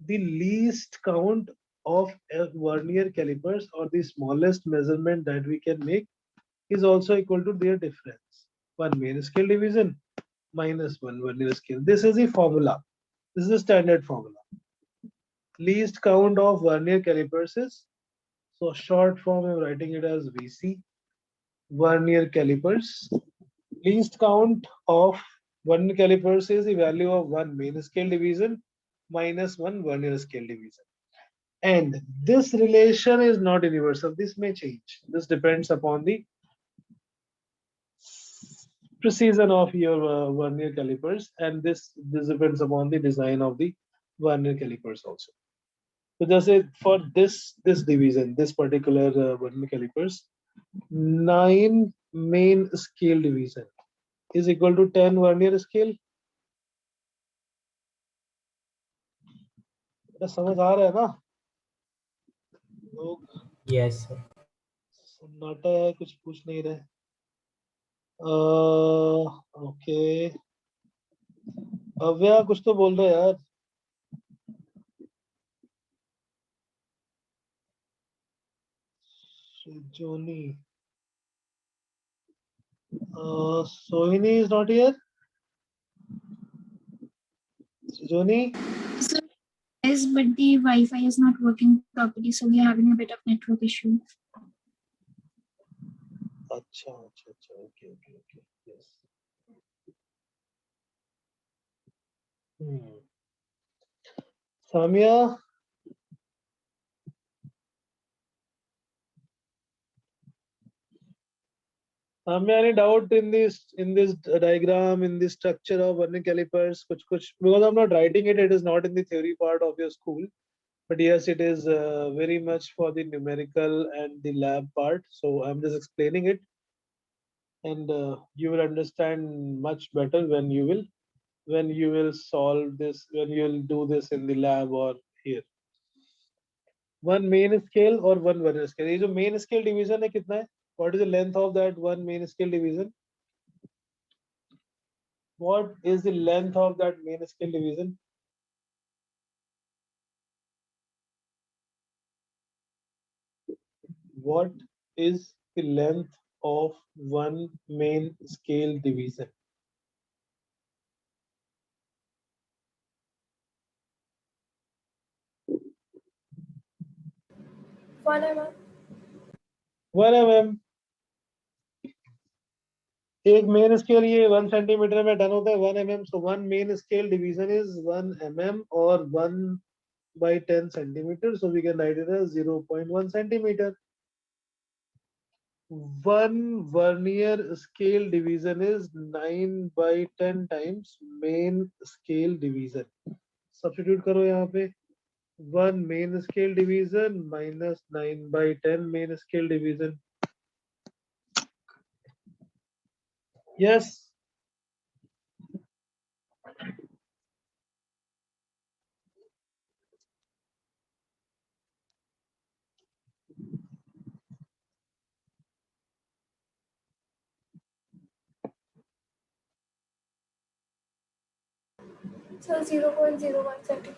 the least count of vernier calipers, or the smallest measurement that we can make, is also equal to their difference. One main scale division minus one vernier scale. This is the formula. This is the standard formula. Least count of vernier calipers is, so short form I'm writing it as VC, vernier calipers. Least count of vernier calipers is the value of one main scale division minus one vernier scale division. And this relation is not universal. This may change. This depends upon the precision of your vernier calipers, and this depends upon the design of the vernier calipers also. So just say for this division, this particular vernier calipers, 9 main scale division is equal to 10 vernier scale. समझ आ रहा है ना लोग? Yes, sir. सन्नाटा है, कुछ पूछ नहीं रहे. Okay. अव्या कुछ तो बोल दो यार. Sujoni. Sohini is not here. Sujoni. So, yes, but the Wi-Fi is not working properly, so we are having a bit of network issue. अच्छा अच्छा अच्छा okay okay okay yes. Samia. Any doubt in this diagram, in this structure of Vernier calipers? Kuch, because I'm not writing it, it is not in the theory part of your school. But yes, it is very much for the numerical and the lab part. So I'm just explaining it, and you will understand much better when you will solve this, when you will do this in the lab or here. One main scale or one Vernier scale. ये जो main scale division है कितना है? What is the length of that one main scale division? What is the length of that main scale division? What is the length of one main scale division? One mm. 1 mm. एक main scale ये 1 centimetre में done होता है 1 mm. So one main scale division is 1 mm or 1 by 10 centimeters. So we can write it as 0.1 centimeter. One vernier scale division is 9 by 10 times main scale division. Substitute करो यहाँ पे 1 main scale division minus 9 by 10 main scale division. Yes. So 0.01 centimeter.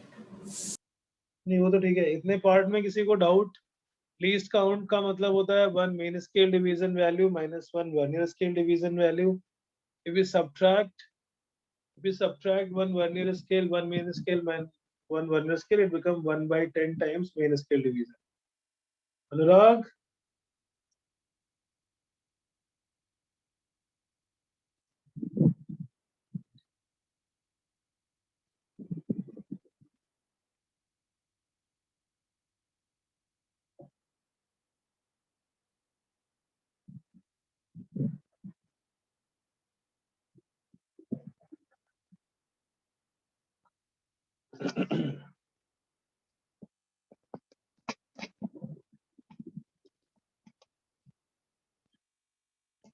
नहीं वो तो ठीक है. इतने part में किसी को डाउट? लीस्ट काउंट का मतलब होता है 1 main scale division value minus 1 vernier scale division value. If we subtract one vernier scale, one main scale, one vernier scale, it becomes 1 by 10 times main scale division. Anurag?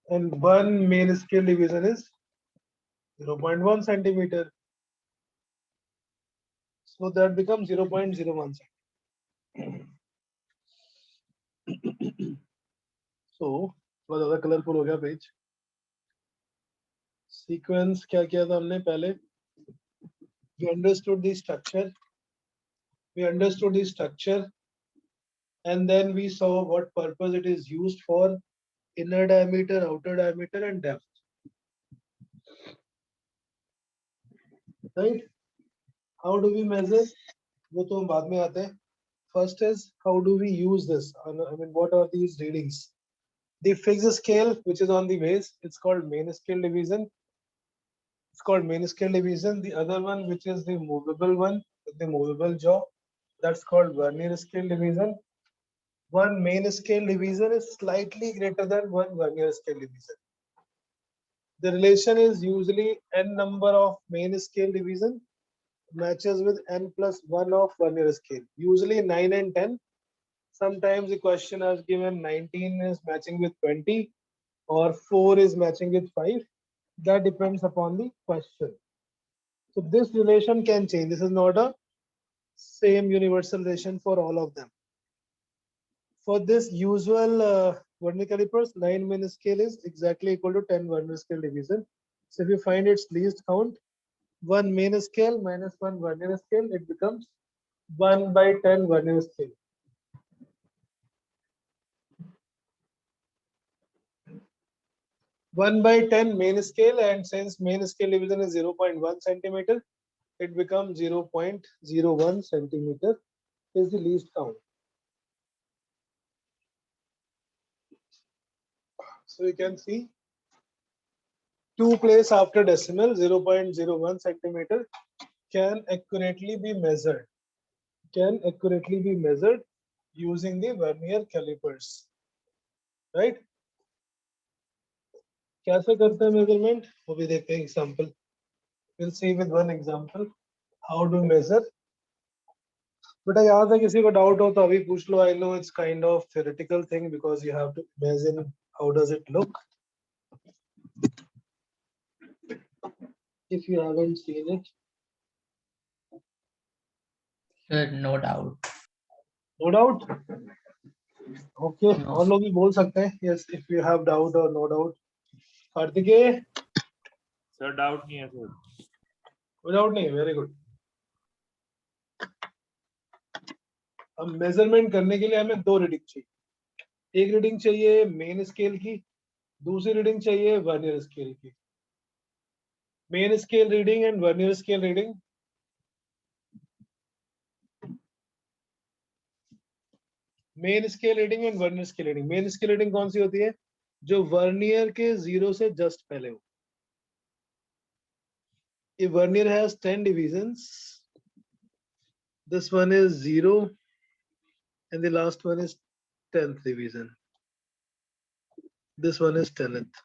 And one main scale division is 0.1 centimeter. So that becomes 0.01 centimeter. So, थोड़ा ज़्यादा colourful हो गया page. Sequence क्या किया था हमने पहले? We understood the structure. And then we saw what purpose it is used for: inner diameter, outer diameter, and depth. Right? How do we measure? वो तो हम बाद में आते हैं. First is how do we use this? I mean, what are these readings? The fixed scale, which is on the base, it's called main scale division. The other one, which is the movable one, the movable jaw, that's called vernier scale division. One main scale division is slightly greater than one vernier scale division. The relation is usually n number of main scale division matches with n plus 1 of vernier scale. Usually 9 and 10. Sometimes the question has given 19 is matching with 20 or 4 is matching with 5. That depends upon the question. So this relation can change. This is not a same universal relation for all of them. For this usual vernier calipers, 9 main scale is exactly equal to 10 vernier scale division. So if you find its least count, 1 main scale minus 1 vernier scale, it becomes 1/10 vernier scale. One by 10 main scale, and since main scale division is 0.1 centimeter, it becomes 0.01 centimeter is the least count. So you can see 2 place after decimal 0.01 centimeter can accurately be measured. Using the vernier calipers, right? कैसे करते हैं measurement? वो भी देखते हैं example. We'll see with one example how to measure. बेटा यहाँ से किसी को डाउट हो तो अभी पूछ लो. I know it's kind of theoretical thing because you have to imagine how does it look. If you haven't seen it, Sir, no doubt. no doubt. Okay, No. और लोग भी बोल सकते हैं. Yes, if you have doubt or no doubt. Kartikeya, sir doubt नहीं है sir. no doubt नहीं. Very good. अब मेजरमेंट करने के लिए हमें 2 रीडिंग चाहिए. एक रीडिंग चाहिए मेन स्केल की, दूसरी रीडिंग चाहिए वर्नियर स्केल की. Main scale reading and vernier scale reading. Main scale reading and vernier scale reading. Main scale reading कौन सी होती है? जो वर्नियर के 0 से जस्ट पहले हो. If vernier has 10 divisions, this one is 0 and the last one is 10th division. This one is 10th.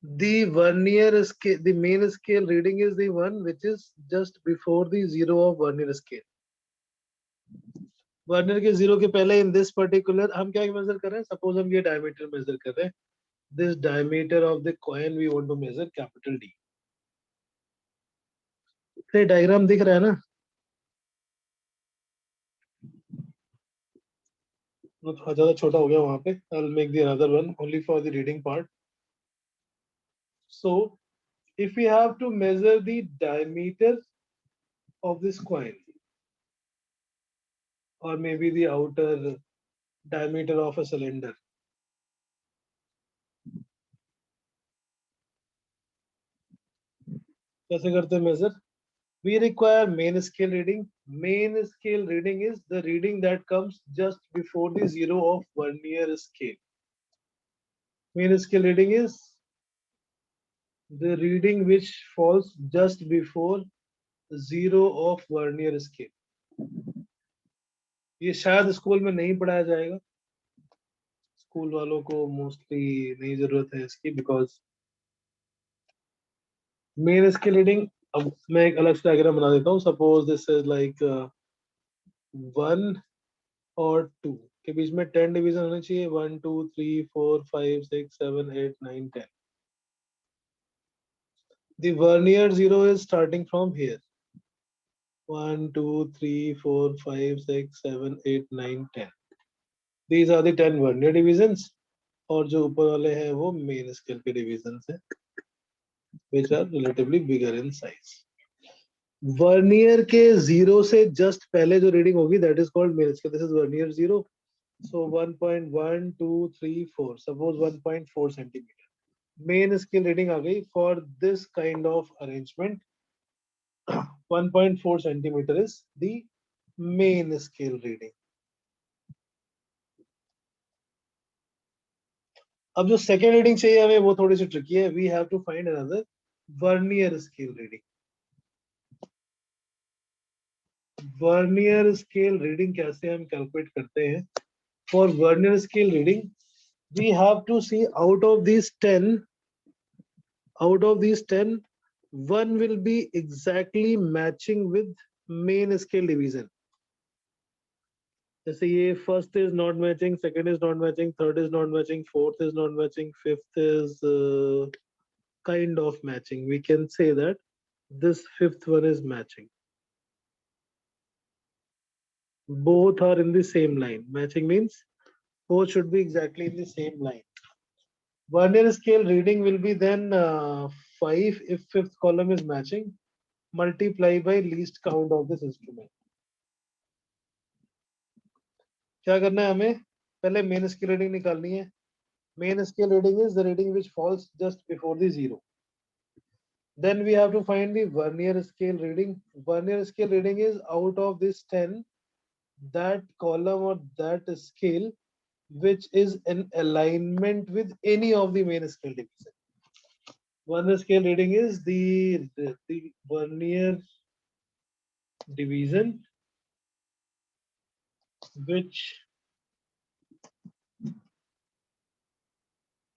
The vernier scale, the main scale reading is the one which is just before the 0 of vernier scale. Vernier के 0 के पहले in this particular हम क्या major कर रहे हैं? Suppose हम ये डायमीटर मेजर कर रहे हैं. This diameter of the coin we want to measure capital D. ये डायग्राम दिख रहा है ना? ज़्यादा छोटा हो गया वहाँ पे. I'll make the another one only for the reading part. So, if we have to measure the diameter of this coin, or maybe the outer diameter of a cylinder, कैसे करते हैं measure? We require main scale reading. Main scale reading is the reading that comes just before the 0 of vernier scale. Main scale reading is the reading which falls just before 0 of vernier scale. ये शायद school में नहीं पढ़ाया जाएगा. School वालों को mostly नहीं जरूरत है इसकी, बिकॉज मेन स्केल रीडिंग. अब मैं एक अलग से डायग्राम बना देता हूँ. सपोज दिस इज लाइक 1 और 2 के बीच में 10 डिवीजन होने चाहिए. 1 2 3 4 5 6 7 8 9 10. The vernier 0 is starting from here. 1 2 3 4 5 6 7 8 9 10. These are the 10 vernier divisions. और जो ऊपर वाले हैं वो मेन स्केल के डिविजन्स हैं, which are relatively bigger in size. Vernier के 0 से जस्ट पहले जो रीडिंग होगी that is called main scale. This is vernier 0. So 1.1 2 3 4. Suppose 1.4 centimeter. Main scale reading आ गई. For this kind of arrangement, 1.4 centimeter is the main scale reading. अब जो second reading चाहिए हमें वो थोड़ी सी ट्रिकी है. We have to find another vernier scale reading. Vernier scale reading कैसे हम कैलकुलेट करते हैं? For vernier scale reading we have to see out of these 10 one will be exactly matching with main scale division. जैसे ये first is not matching, second is not matching, third is not matching, fourth is not matching, fifth is kind of matching. We can say that this fifth one is matching. Both are in the same line. Matching means both should be exactly in the same line. Vernier scale reading will be then 5 if fifth column is matching, multiply by least count of this instrument. क्या करना है हमें? पहले main scale reading निकालनी है. Main scale reading is the reading which falls just before the 0. Then we have to find the vernier scale reading. Vernier scale reading is out of this 10, that column or that scale which is in alignment with any of the main scale division. Vernier scale reading is the vernier division which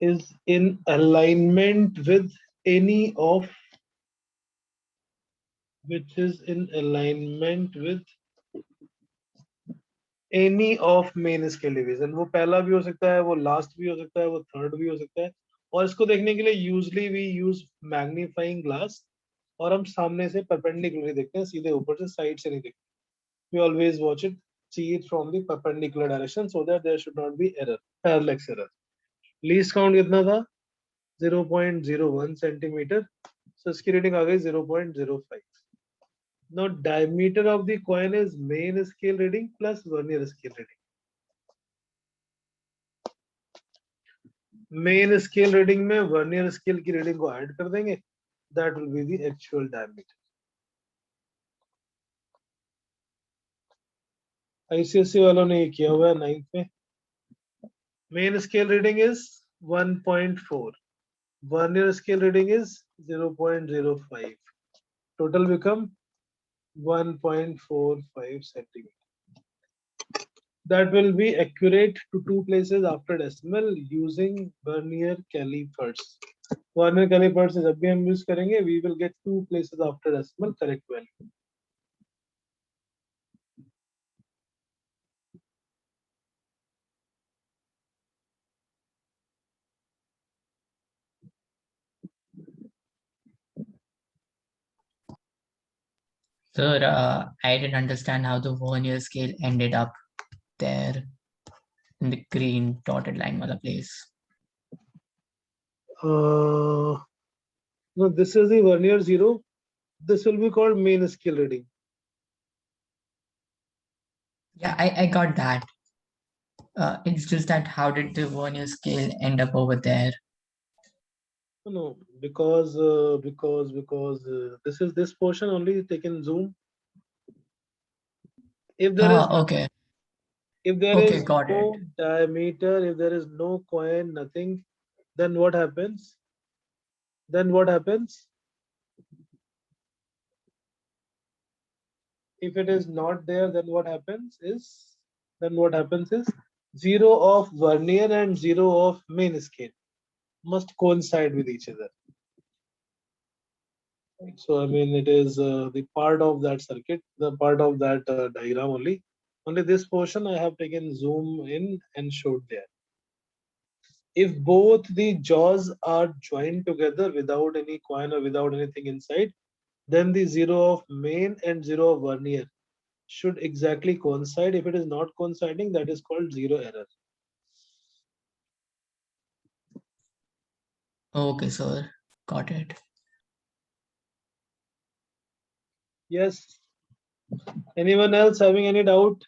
is in alignment with any of any of main scale division. वो पहला भी हो सकता है, वो last भी हो सकता है, वो थर्ड भी हो सकता है. और इसको देखने के लिए usually we use magnifying glass, और हम सामने से परपेंडिकुलर देखते हैं, सीधे ऊपर से साइड से नहीं देखते. We always watch it, see it from the perpendicular direction so that there should not be error, parallax error. Least count कितना था? 0.01 centimeter. So इसकी रीडिंग आ गई 0.05. Now diameter of the coin is main scale reading plus vernier scale reading. Main scale reading में vernier scale की reading को add कर देंगे. That will be the actual diameter. ICSE वालों ने ये किया हुआ है 9th में. Main scale reading is 1.4. Vernier scale reading is 0.05. Total become 1.45 centimeter. That will be accurate to 2 places after decimal using vernier calipers. Vernier calipers जब भी हम use करेंगे, we will get 2 places after decimal correct value. Sir, I didn't understand how the vernier scale ended up there in the green dotted line wala place. No, this is the vernier 0. This will be called main scale reading. Yeah, I got that. It's just that how did the vernier scale end up over there? No, because this is this portion only taken zoom. If there is Okay. if there Okay, is got no it. diameter, if there is no coin, nothing, then what happens? Then what happens? If it is not there, then what happens is 0 of vernier and 0 of main scale must coincide with each other. So I mean, it is the part of that circuit, the part of that diagram only. Only this portion I have taken zoom in and showed there. If both the jaws are joined together without any coin or without anything inside, then the 0 of main and 0 of vernier should exactly coincide. If it is not coinciding, that is called 0 error. Okay, sir. Got it. Yes. Anyone else having any doubt?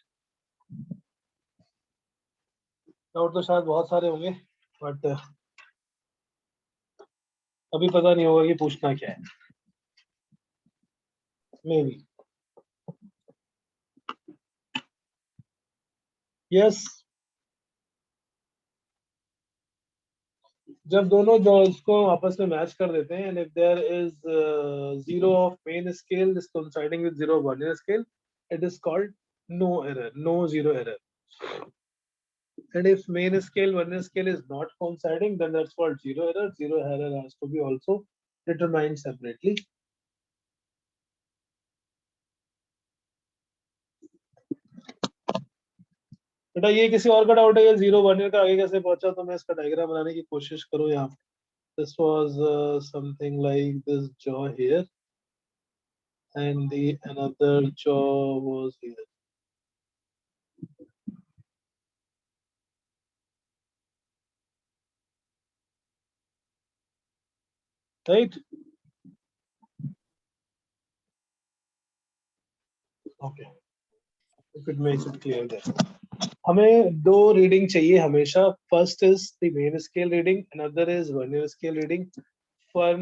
Doubt तो शायद बहुत सारे होंगे, but अभी पता नहीं होगा कि पूछना क्या है. Maybe. Yes. जब दोनों जॉइंट्स को आपस में मैच कर देते हैं, and if there is 0 of main scale is coinciding with 0 of vernier scale, it is called no error, no 0 error. And if main scale vernier scale is not coinciding, then that's called 0 error. 0 error has to be also determined separately. बेटा ये किसी और का doubt है, ये 0 vernier का आगे कैसे पहुंचा, तो मैं इसका डायग्राम बनाने की कोशिश करूं यहाँ. This was something like this jaw here, and the another jaw was here. right? Okay, if it makes it clear there. हमें दो रीडिंग चाहिए हमेशा. First is the main scale reading, another is vernier scale reading. For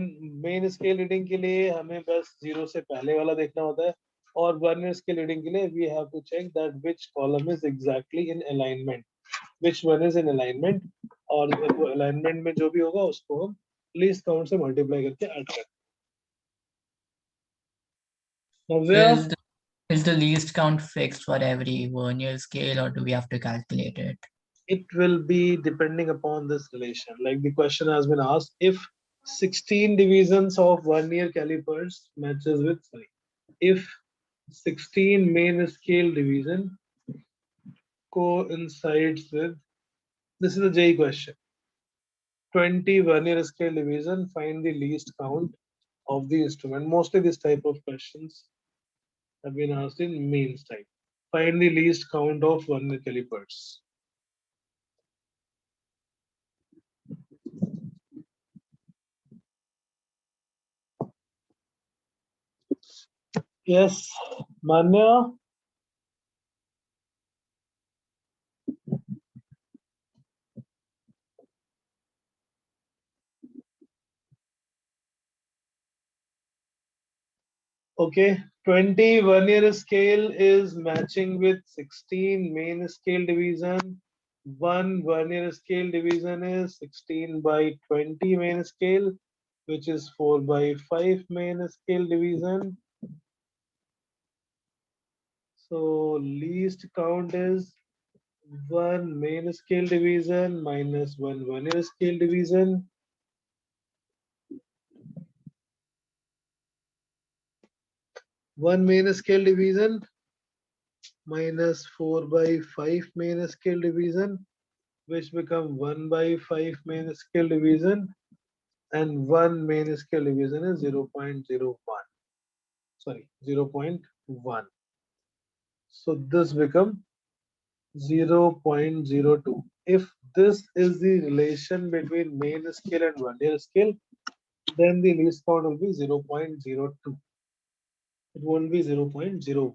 main scale reading के लिए हमें बस 0 से पहले वाला देखना होता है, और वर्नियर स्केल रीडिंग के लिए we have to check that which column is exactly in alignment, which one is in alignment, और वो अलाइनमेंट में जो भी होगा उसको हम लीस्ट काउंट से मल्टीप्लाई करके ऐड करें. Navya, Is the least count fixed for every vernier scale, or do we have to calculate it? it will be depending upon this relation. Like the question has been asked, if 16 divisions of vernier calipers matches with, sorry, if 16 main scale division coincides with, this is a J question, 20 vernier scale division, find the least count of the instrument. Mostly this type of questions have been asked in mains type. Find the least count of vernier calipers. Yes, Manya. Okay, 20 vernier scale is matching with 16 main scale division. One vernier scale division is 16 by 20 main scale, which is 4 by 5 main scale division. So least count is 1 main scale division minus 1 vernier scale division. One main scale division minus 4 by 5 main scale division, which become 1 by 5 main scale division, and 1 main scale division is 0.01. Sorry, 0.1. So this become 0.02. If this is the relation between main scale and vernier scale, then the least count will be 0.02. It won't be 0.01.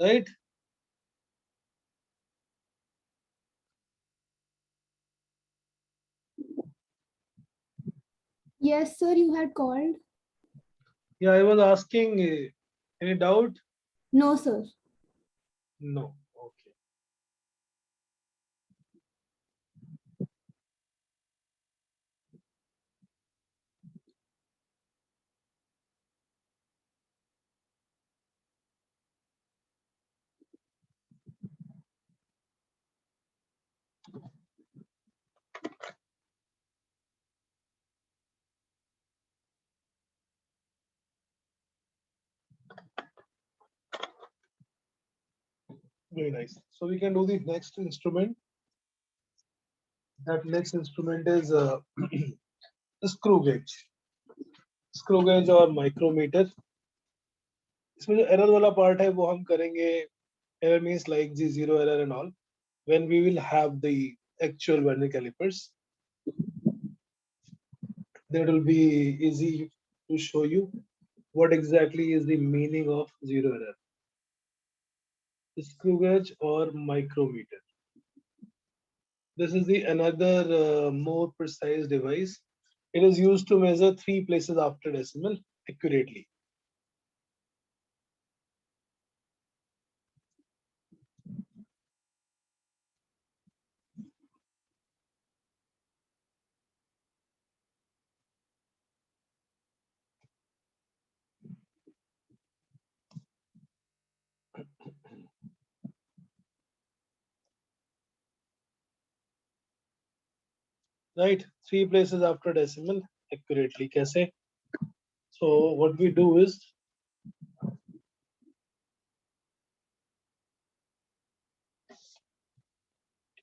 Right? Yes, sir, you had called. Yeah, I was asking, any doubt? No, sir. No. Okay. Very nice. So we can do the next instrument. That next instrument is screw gauge. Screw gauge or micrometer. इसमें जो error वाला part है वो हम करेंगे. Error means like the zero error and all, when we will have the actual vernier calipers. That will be easy to show you what exactly is the meaning of zero error. Screw gauge or micrometer. This is the another more precise device. It is used to measure 3 places after decimal accurately. Right, 3 places after decimal accurately. Kaise? So what we do is,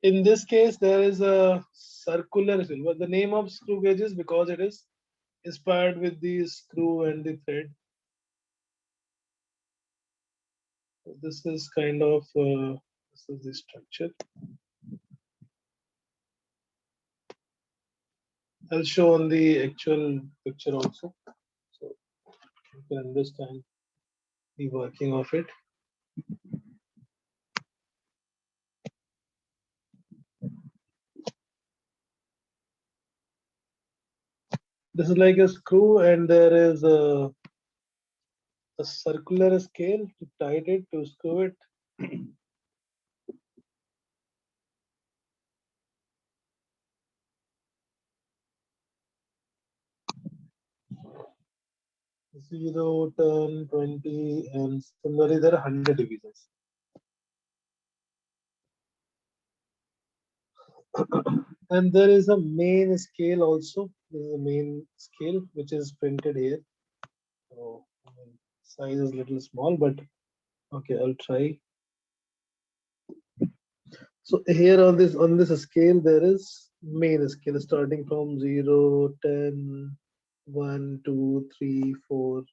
in this case there is a circular silver. The name of screw gauge is because it is inspired with the screw and the thread. This is kind of this is the structure. I'll show on the actual picture also, so you can understand the working of it. This is like a screw, and there is a circular scale to tighten it, to screw it. Zero, 10, 20, and similarly there are 100 divisions. And there is a main scale also. This is a main scale which is printed here. So size is little small, but okay, I'll try. So here on this scale there is main scale starting from 0, 10, 1, 2, 3, 4.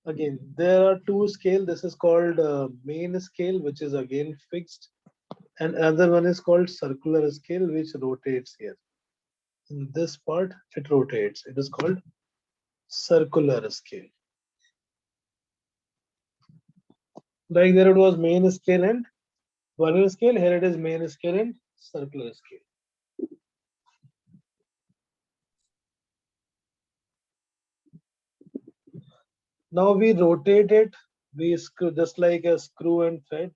Again, there are two scale. This is called main scale, which is again fixed, and another one is called circular scale, which rotates here. In this part, it rotates. It is called circular scale. Like there it was main scale and vernier scale. Here it is main scale and circular scale. Now we rotate it. We screw just like a screw and thread.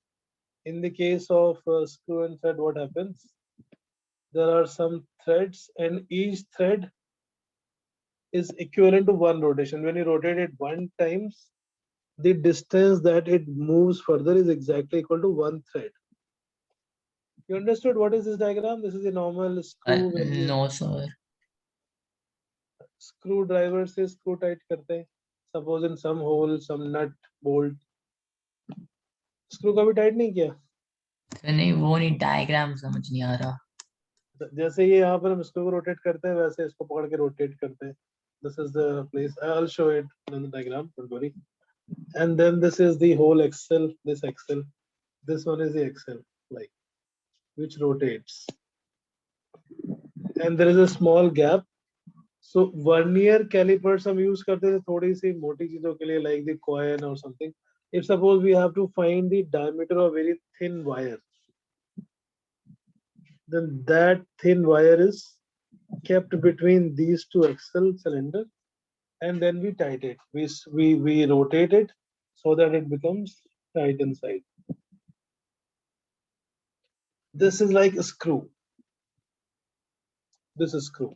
In the case of screw and thread, what happens? There are some threads, and each thread is equivalent to one rotation. When you rotate it one times, the distance that it moves further is exactly equal to one thread. You understood what is this diagram? This is a normal screw. When you No, sir. screwdriver से screw tight करते हैं. Suppose in some hole, some nut, bolt. Screw कभी tight नहीं किया. Sir नहीं, वो नहीं, diagram समझ नहीं आ रहा. जैसे ये यहाँ पर हम screw को rotate करते हैं, वैसे इसको पकड़ के rotate करते हैं. This is the place. I'll show it in the diagram. Don't worry. And then this is the whole axle. This axle. This one is the axle, like, which rotates. And there is a small gap. So vernier calipers हम use करते थे थोड़ी सी मोटी चीजों के लिए, like the coin or something. If suppose we have to find the diameter of very thin wire, then that thin wire is kept between these two axle cylinder, and then we tighten it. We rotate it so that it becomes tight inside. This is like a screw. This is screw.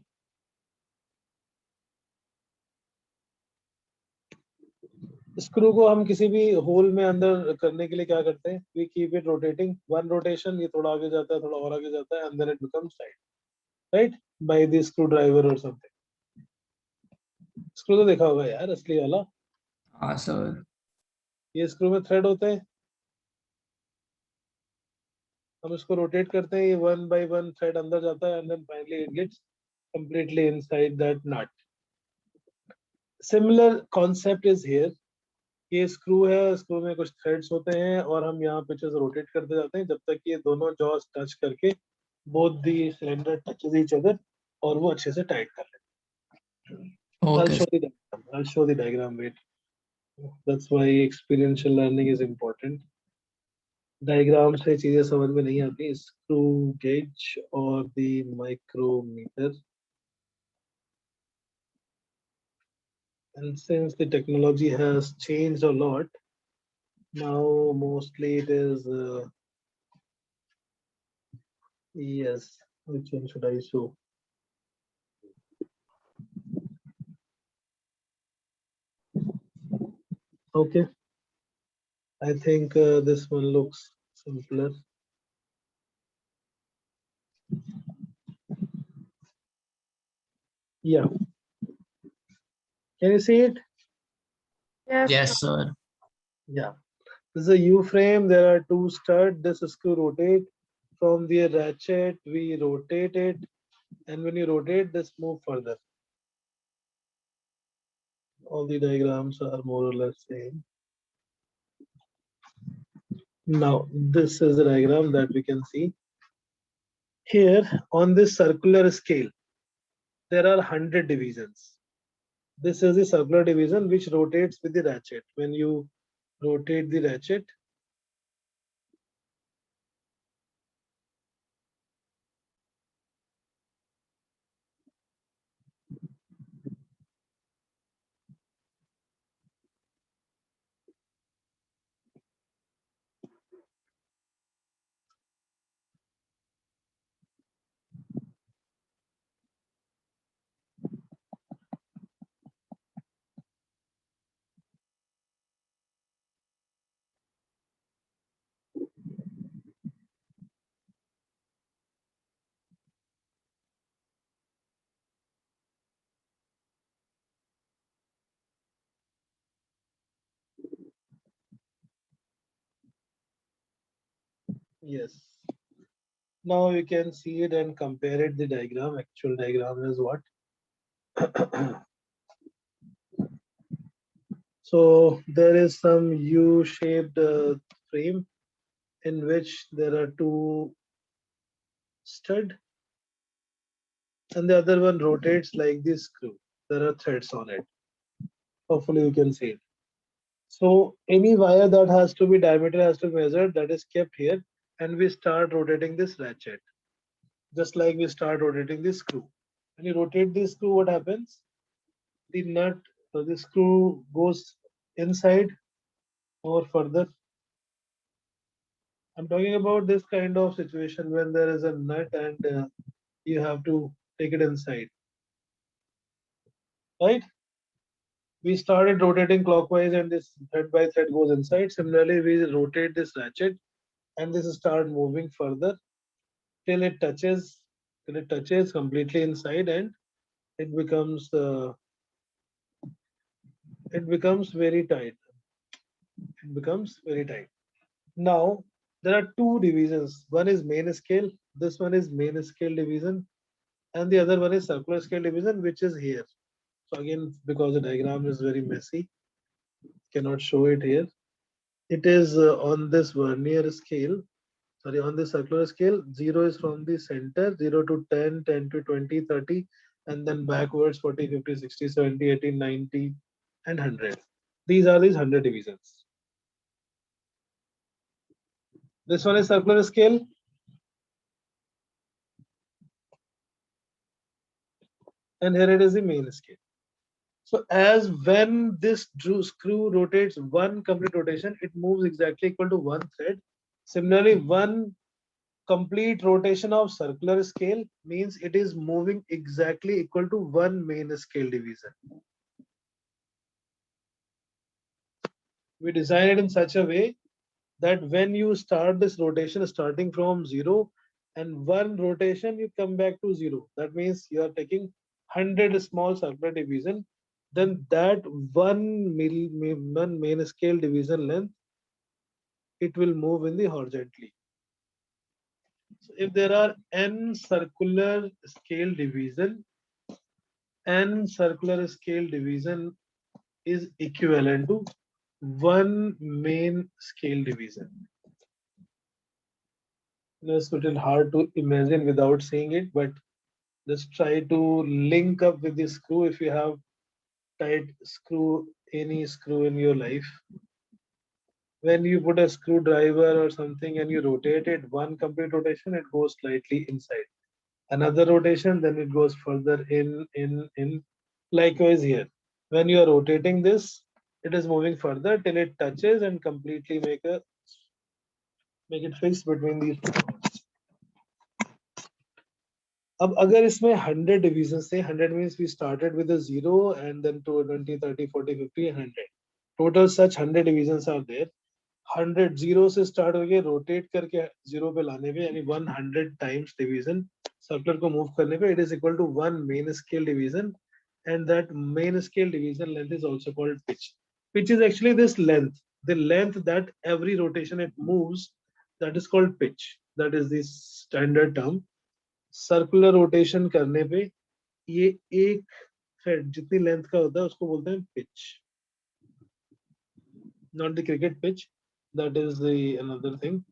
Screw को हम किसी भी whole में अंदर करने के लिए क्या करते हैं? We keep it rotating. One rotation, ये थोड़ा आगे जाता है, थोड़ा और आगे जाता है, and then it becomes tight, right? By the screwdriver or something. Screw तो देखा होगा यार, असली वाला. हाँ सर. ये स्क्रू में थ्रेड होते हैं. हम इसको रोटेट करते हैं, ये one by one थ्रेड अंदर जाता है, and then finally it gets completely inside that nut. Similar concept is here. ये स्क्रू है, स्क्रू में कुछ थ्रेड्स होते हैं, और हम यहाँ पे रोटेट करते जाते हैं जब तक ये दोनों जॉस टच करके both the cylinder touches each other और वो अच्छे से टाइट कर लेते हैं. Okay. I'll show the diagram. Wait. That's why experiential learning is important. Diagram से चीजें समझ में नहीं आती. स्क्रू गेज और the micrometer. And since the technology has changed a lot, now mostly it is yes. Which one should I show? Okay, I think this one looks simpler. Yeah. Can you see it? Yes. Yes, sir. Yeah. This is a U-frame. There are two studs. This screw rotate. From the ratchet, we rotate it. And when you rotate, this move further. All the diagrams are more or less same. Now, this is the diagram that we can see. Here on this circular scale, there are 100 divisions. This is the circular division which rotates with the ratchet. When you rotate the ratchet, yes. Now you can see it and compare it. The diagram, actual diagram is what? So there is some U-shaped frame in which there are two stud, and the other one rotates like this screw. There are threads on it. Hopefully you can see it. So any wire that has to be diameter has to be measured, that is kept here, and we start rotating this ratchet. Just like we start rotating this screw. When you rotate this screw, what happens? The nut, the screw goes inside or further. I'm talking about this kind of situation when there is a nut and you have to take it inside, right? We started rotating clockwise and this thread by thread goes inside. Similarly, we rotate this ratchet and this start moving further till it touches completely inside, and it becomes very tight. It becomes very tight. Now there are two divisions. One is main scale. This one is main scale division, and the other one is circular scale division, which is here. So again, because the diagram is very messy, cannot show it here. It is on this vernier scale. Sorry, on the circular scale, 0 is from the center, 0 to 10, 10 to 20, 30, and then backwards 40, 50, 60, 70, 80, 90, and 100. These are these 100 divisions. This one is circular scale. And here it is the main scale. So as when this screw rotates one complete rotation, it moves exactly equal to one thread. Similarly, one complete rotation of circular scale means it is moving exactly equal to one main scale division. We design it in such a way that when you start this rotation starting from 0 and one rotation, you come back to 0. That means you are taking 100 small circular division, then that one main scale division length, it will move in the horizontally. So if there are n circular scale division, n circular scale division is equivalent to one main scale division. It's a little hard to imagine without seeing it, but just try to link up with the screw. If you have tight screw, any screw in your life, when you put a screwdriver or something and you rotate it, one complete rotation, it goes slightly inside. Another rotation, then it goes further in. Likewise here, when you are rotating this, it is moving further till it touches and completely make it fixed between these two rods. अब अगर इसमें 100 divisions थे, 100 means we started with a 0 and then 20, 30, 40, 50 and 100. Total such 100 divisions are there. 100 0 से start होके rotate करके 0 पे लाने पे, यानी 100 times division circular को move करने पे, it is equal to one main scale division, and that main scale division length is also called pitch. Pitch is actually this length, the length that every rotation it moves, that is called pitch. That is the standard term. Circular rotation करने पे ये एक thread जितनी length का होता है उसको बोलते हैं pitch. Not the cricket pitch, that is the another thing.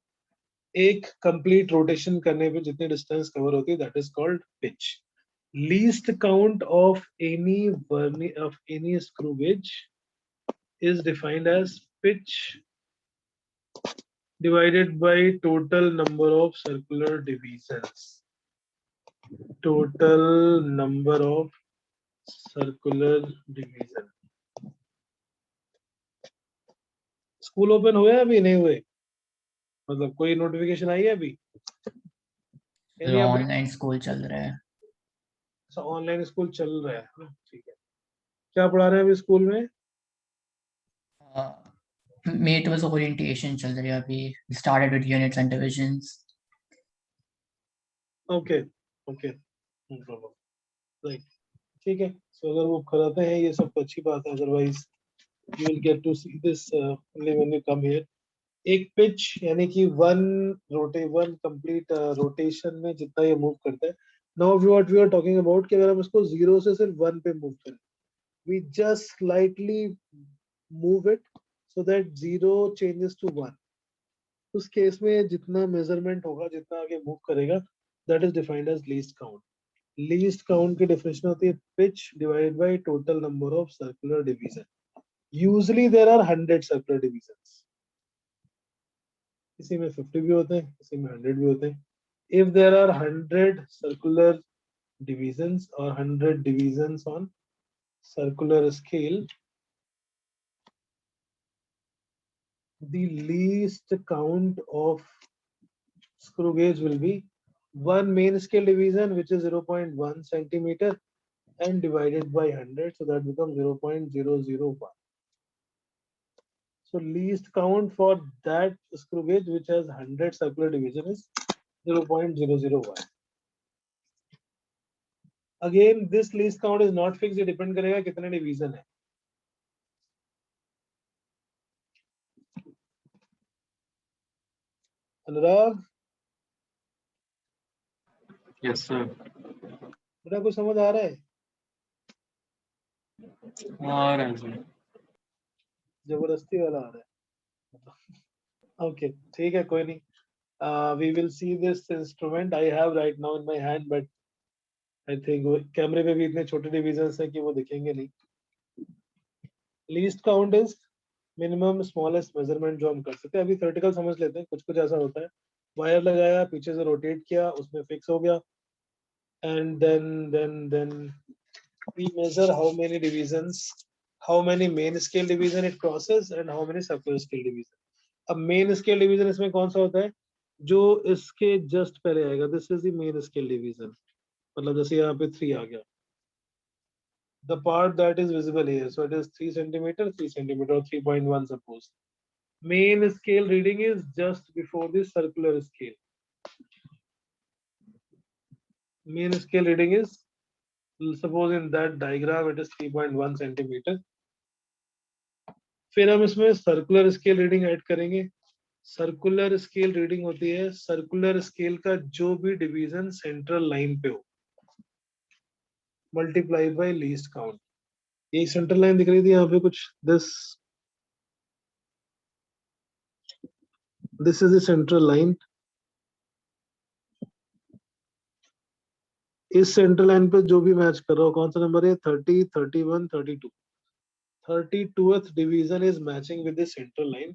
एक कंप्लीट रोटेशन करने पे जितनी डिस्टेंस कवर होती है that is called pitch. Least count of any screw gauge is defined as pitch divided by total number of circular divisions. Total number of circular division. School open हुए अभी नहीं हुए? मतलब कोई नोटिफिकेशन आई है अभी? ऑनलाइन स्कूल चल रहा है. ऑनलाइन स्कूल चल रहा है ना? ठीक है. क्या पढ़ा रहे हैं अभी स्कूल में? मेट वाज ओरिएंटेशन चल रही है अभी. Started with units and divisions. Okay okay, no problem. Right, ठीक है. सो अगर वो कराते हैं ये सब तो अच्छी बात है, otherwise you will get to see this only when you come here. एक पिच यानी कि वन कंप्लीट रोटेशन में जितना ये मूव करता है. Now what we are talking about कि अगर हम इसको 0 से सिर्फ 1 पे मूव करें, we just slightly move it so that 0 changes to 1. उस केस में जितना मेजरमेंट होगा, जितना आगे मूव करेगा, that is defined as least count. Least count की डेफिनेशन होती है pitch divided by total number of circular division. Usually there are 100 circular divisions. किसी में 50 भी होते हैं, किसी में 100 भी होते हैं. If there are 100 circular divisions or 100 divisions on circular scale, the least count of screw gauge will be one main scale division, which is 0.1 centimeter, and divided by 100, so that becomes 0.001. So least count for that screw gauge which has 100 circular division is 0.001. Again, this least count is not fixed. It depend करेगा कितने division है. अनुराग, yes sir. बेटा कुछ समझ आ रहा है? आ रहा है सर. जबरदस्ती वाला आ रहा है. Okay, ठीक है, कोई नहीं. We will see this instrument I have right now in my hand, but I think कैमरे पे भी इतने छोटे divisions हैं कि वो दिखेंगे नहीं. Least count is minimum smallest measurement जो हम कर सकते हैं. अभी theoretical समझ लेते हैं. कुछ कुछ ऐसा होता है, वायर लगाया, पीछे से रोटेट किया, उसमें फिक्स हो गया, and then we measure how many divisions, how many main scale division it crosses and how many circular scale division. अब मेन स्केल डिवीजन इसमें कौन सा होता है? जो इसके जस्ट पहले आएगा. This is the main scale division. मतलब जैसे यहाँ पे 3 आ गया, the part that is visible here, so it is 3 centimeter, 3 centimeter or 3.1 suppose. Main scale reading is just before the circular scale. Main scale reading is, suppose in that diagram it is 3.1 centimeter. फिर हम इसमें circular scale reading add करेंगे. Circular scale reading होती है circular scale का जो भी division central line पे हो, मल्टीप्लाई बाय लीस्ट काउंट. ये सेंट्रल लाइन दिख रही थी यहाँ पे कुछ, this is the central line. इस सेंट्रल लाइन पे जो भी मैच कर रहा हो, कौन सा नंबर है? 30, 31, 32. 32th division is matching with the central line.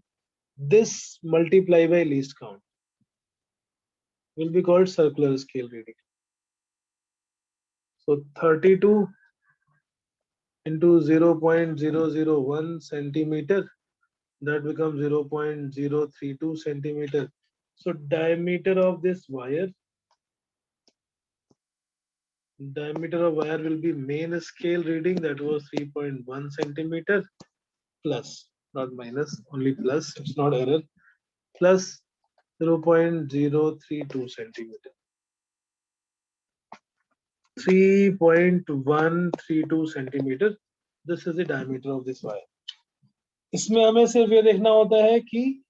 This multiplied by least count will be called circular scale reading. So 32 into 0.001 centimeter, that becomes 0.032 centimeter. So diameter of this wire, will be main scale reading, that was 3.1 centimeter, plus, not minus, only plus, it's not error, plus 0.032 centimeter. 3.132 centimeter. This is the diameter of this wire. इसमें हमें सिर्फ ये देखना होता है कि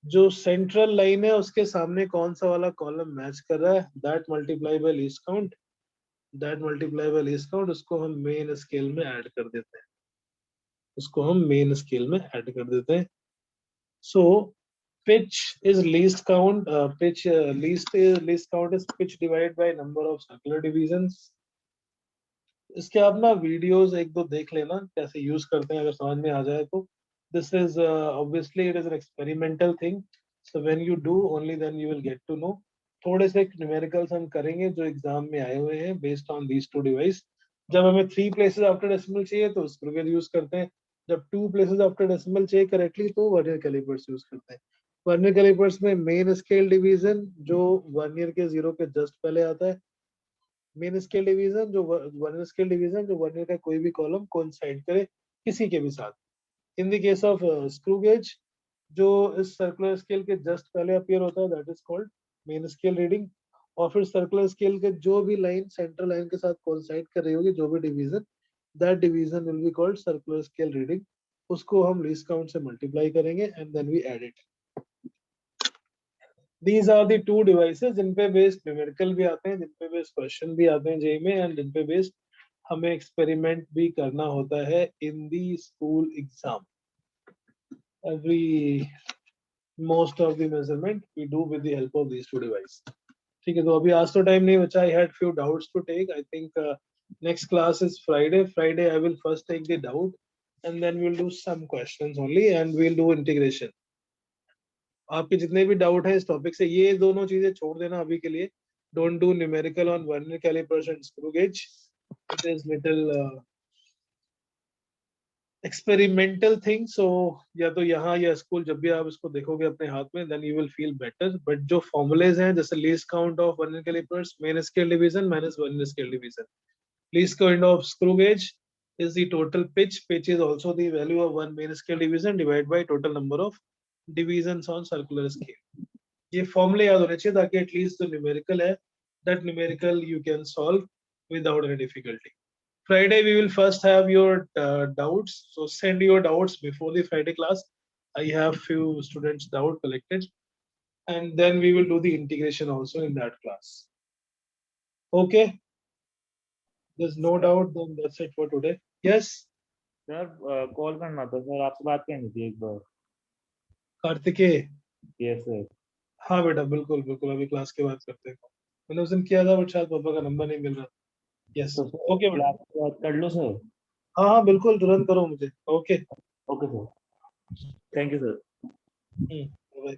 जो central line है उसके सामने कौन सा वाला कॉलम मैच कर रहा है. That multiply by least count, उसको हम मेन स्केल में ऐड कर देते हैं. सो pitch is least count. Least count is pitch divided by number of circular divisions. इसके आप ना वीडियोस एक दो देख लेना कैसे यूज करते हैं, अगर समझ में आ जाए तो. This is obviously it is an experimental thing, so when you do only then you will get to know. थोड़े से न्यूमेरिकल्स हम करेंगे जो एग्जाम में आए हुए हैं based on these two device. जब हमें 3 प्लेसेस आफ्टर डेसिमल चाहिए तो स्क्रू गेज यूज करते हैं. जब 2 प्लेसेस आफ्टर डेसिमल चाहिए करेक्टली तो वर्नियर कैलिपर्स यूज करते हैं. वर्नियर कैलिपर्स में मेन स्केल डिवीजन जो वर्नियर के 0 के जस्ट पहले आता है. मेन स्केल डिवीजन जो वर्नियर स्केल डिवीजन जो वर्नियर का कोई भी कॉलम कोइंसाइड करे किसी के भी साथ. In the case of screw gauge जो इस सर्कुलर स्केल के जस्ट पहले अपीयर होता है that is called main scale reading. और फिर सर्कुलर स्केल के जो भी लाइन सेंट्रल लाइन के साथ कोइंसाइड कर रही होगी जो भी division, that division will be called circular scale reading. उसको हम लीस्ट काउंट से मल्टीप्लाई करेंगे and then we add it. These are the two devices जिन पे बेस्ड न्यूमेरिकल भी आते हैं, जिन पे बेस्ड क्वेश्चन भी आते हैं जेई में, एंड जिन पे बेस्ड हमें एक्सपेरिमेंट भी करना होता है in the school exam. Every most of the measurement we do with the help of these two device. ठीक है, तो अभी आज तो टाइम नहीं बचा. I had few doubts to take. I think next class is Friday I will first take the doubt and then we will do some questions only and we will do integration. आपके जितने भी doubt है इस topic से ये दोनों चीजें छोड़ देना अभी के लिए. Don't do numerical on vernier callipers and screw gauge. It is little experimental thing. So या तो यहाँ या स्कूल जब भी आप इसको देखोगे अपने हाथ में then you will feel better. But जो फॉर्मूलेज हैं जैसे least count of vernier calipers main scale division minus vernier scale division. Least count of screw gauge is the total pitch. Pitch is also the value of one main scale division divided by total number of divisions on circular scale. ये फॉर्मूले याद होने चाहिए ताकि at least जो numerical है that numerical you can solve without any difficulty. Friday we will first have your doubts, so send your doubts before the Friday class. I have few students doubt collected and then we will do the integration also in that class. Okay, there's no doubt, then that's it for today. Yes sir call करना था sir, आपसे बात करनी थी एक बार. Kartikeya. Yes sir. हाँ बेटा बिल्कुल बिल्कुल अभी क्लास के बाद करते हैं. मैंने उस दिन किया था बट शायद पापा का नंबर नहीं मिल रहा. यस ओके बेटा. क्लास के बाद कर लो सर. हाँ हाँ बिल्कुल तुरंत करो मुझे. Okay okay sir. Thank you sir. Bye.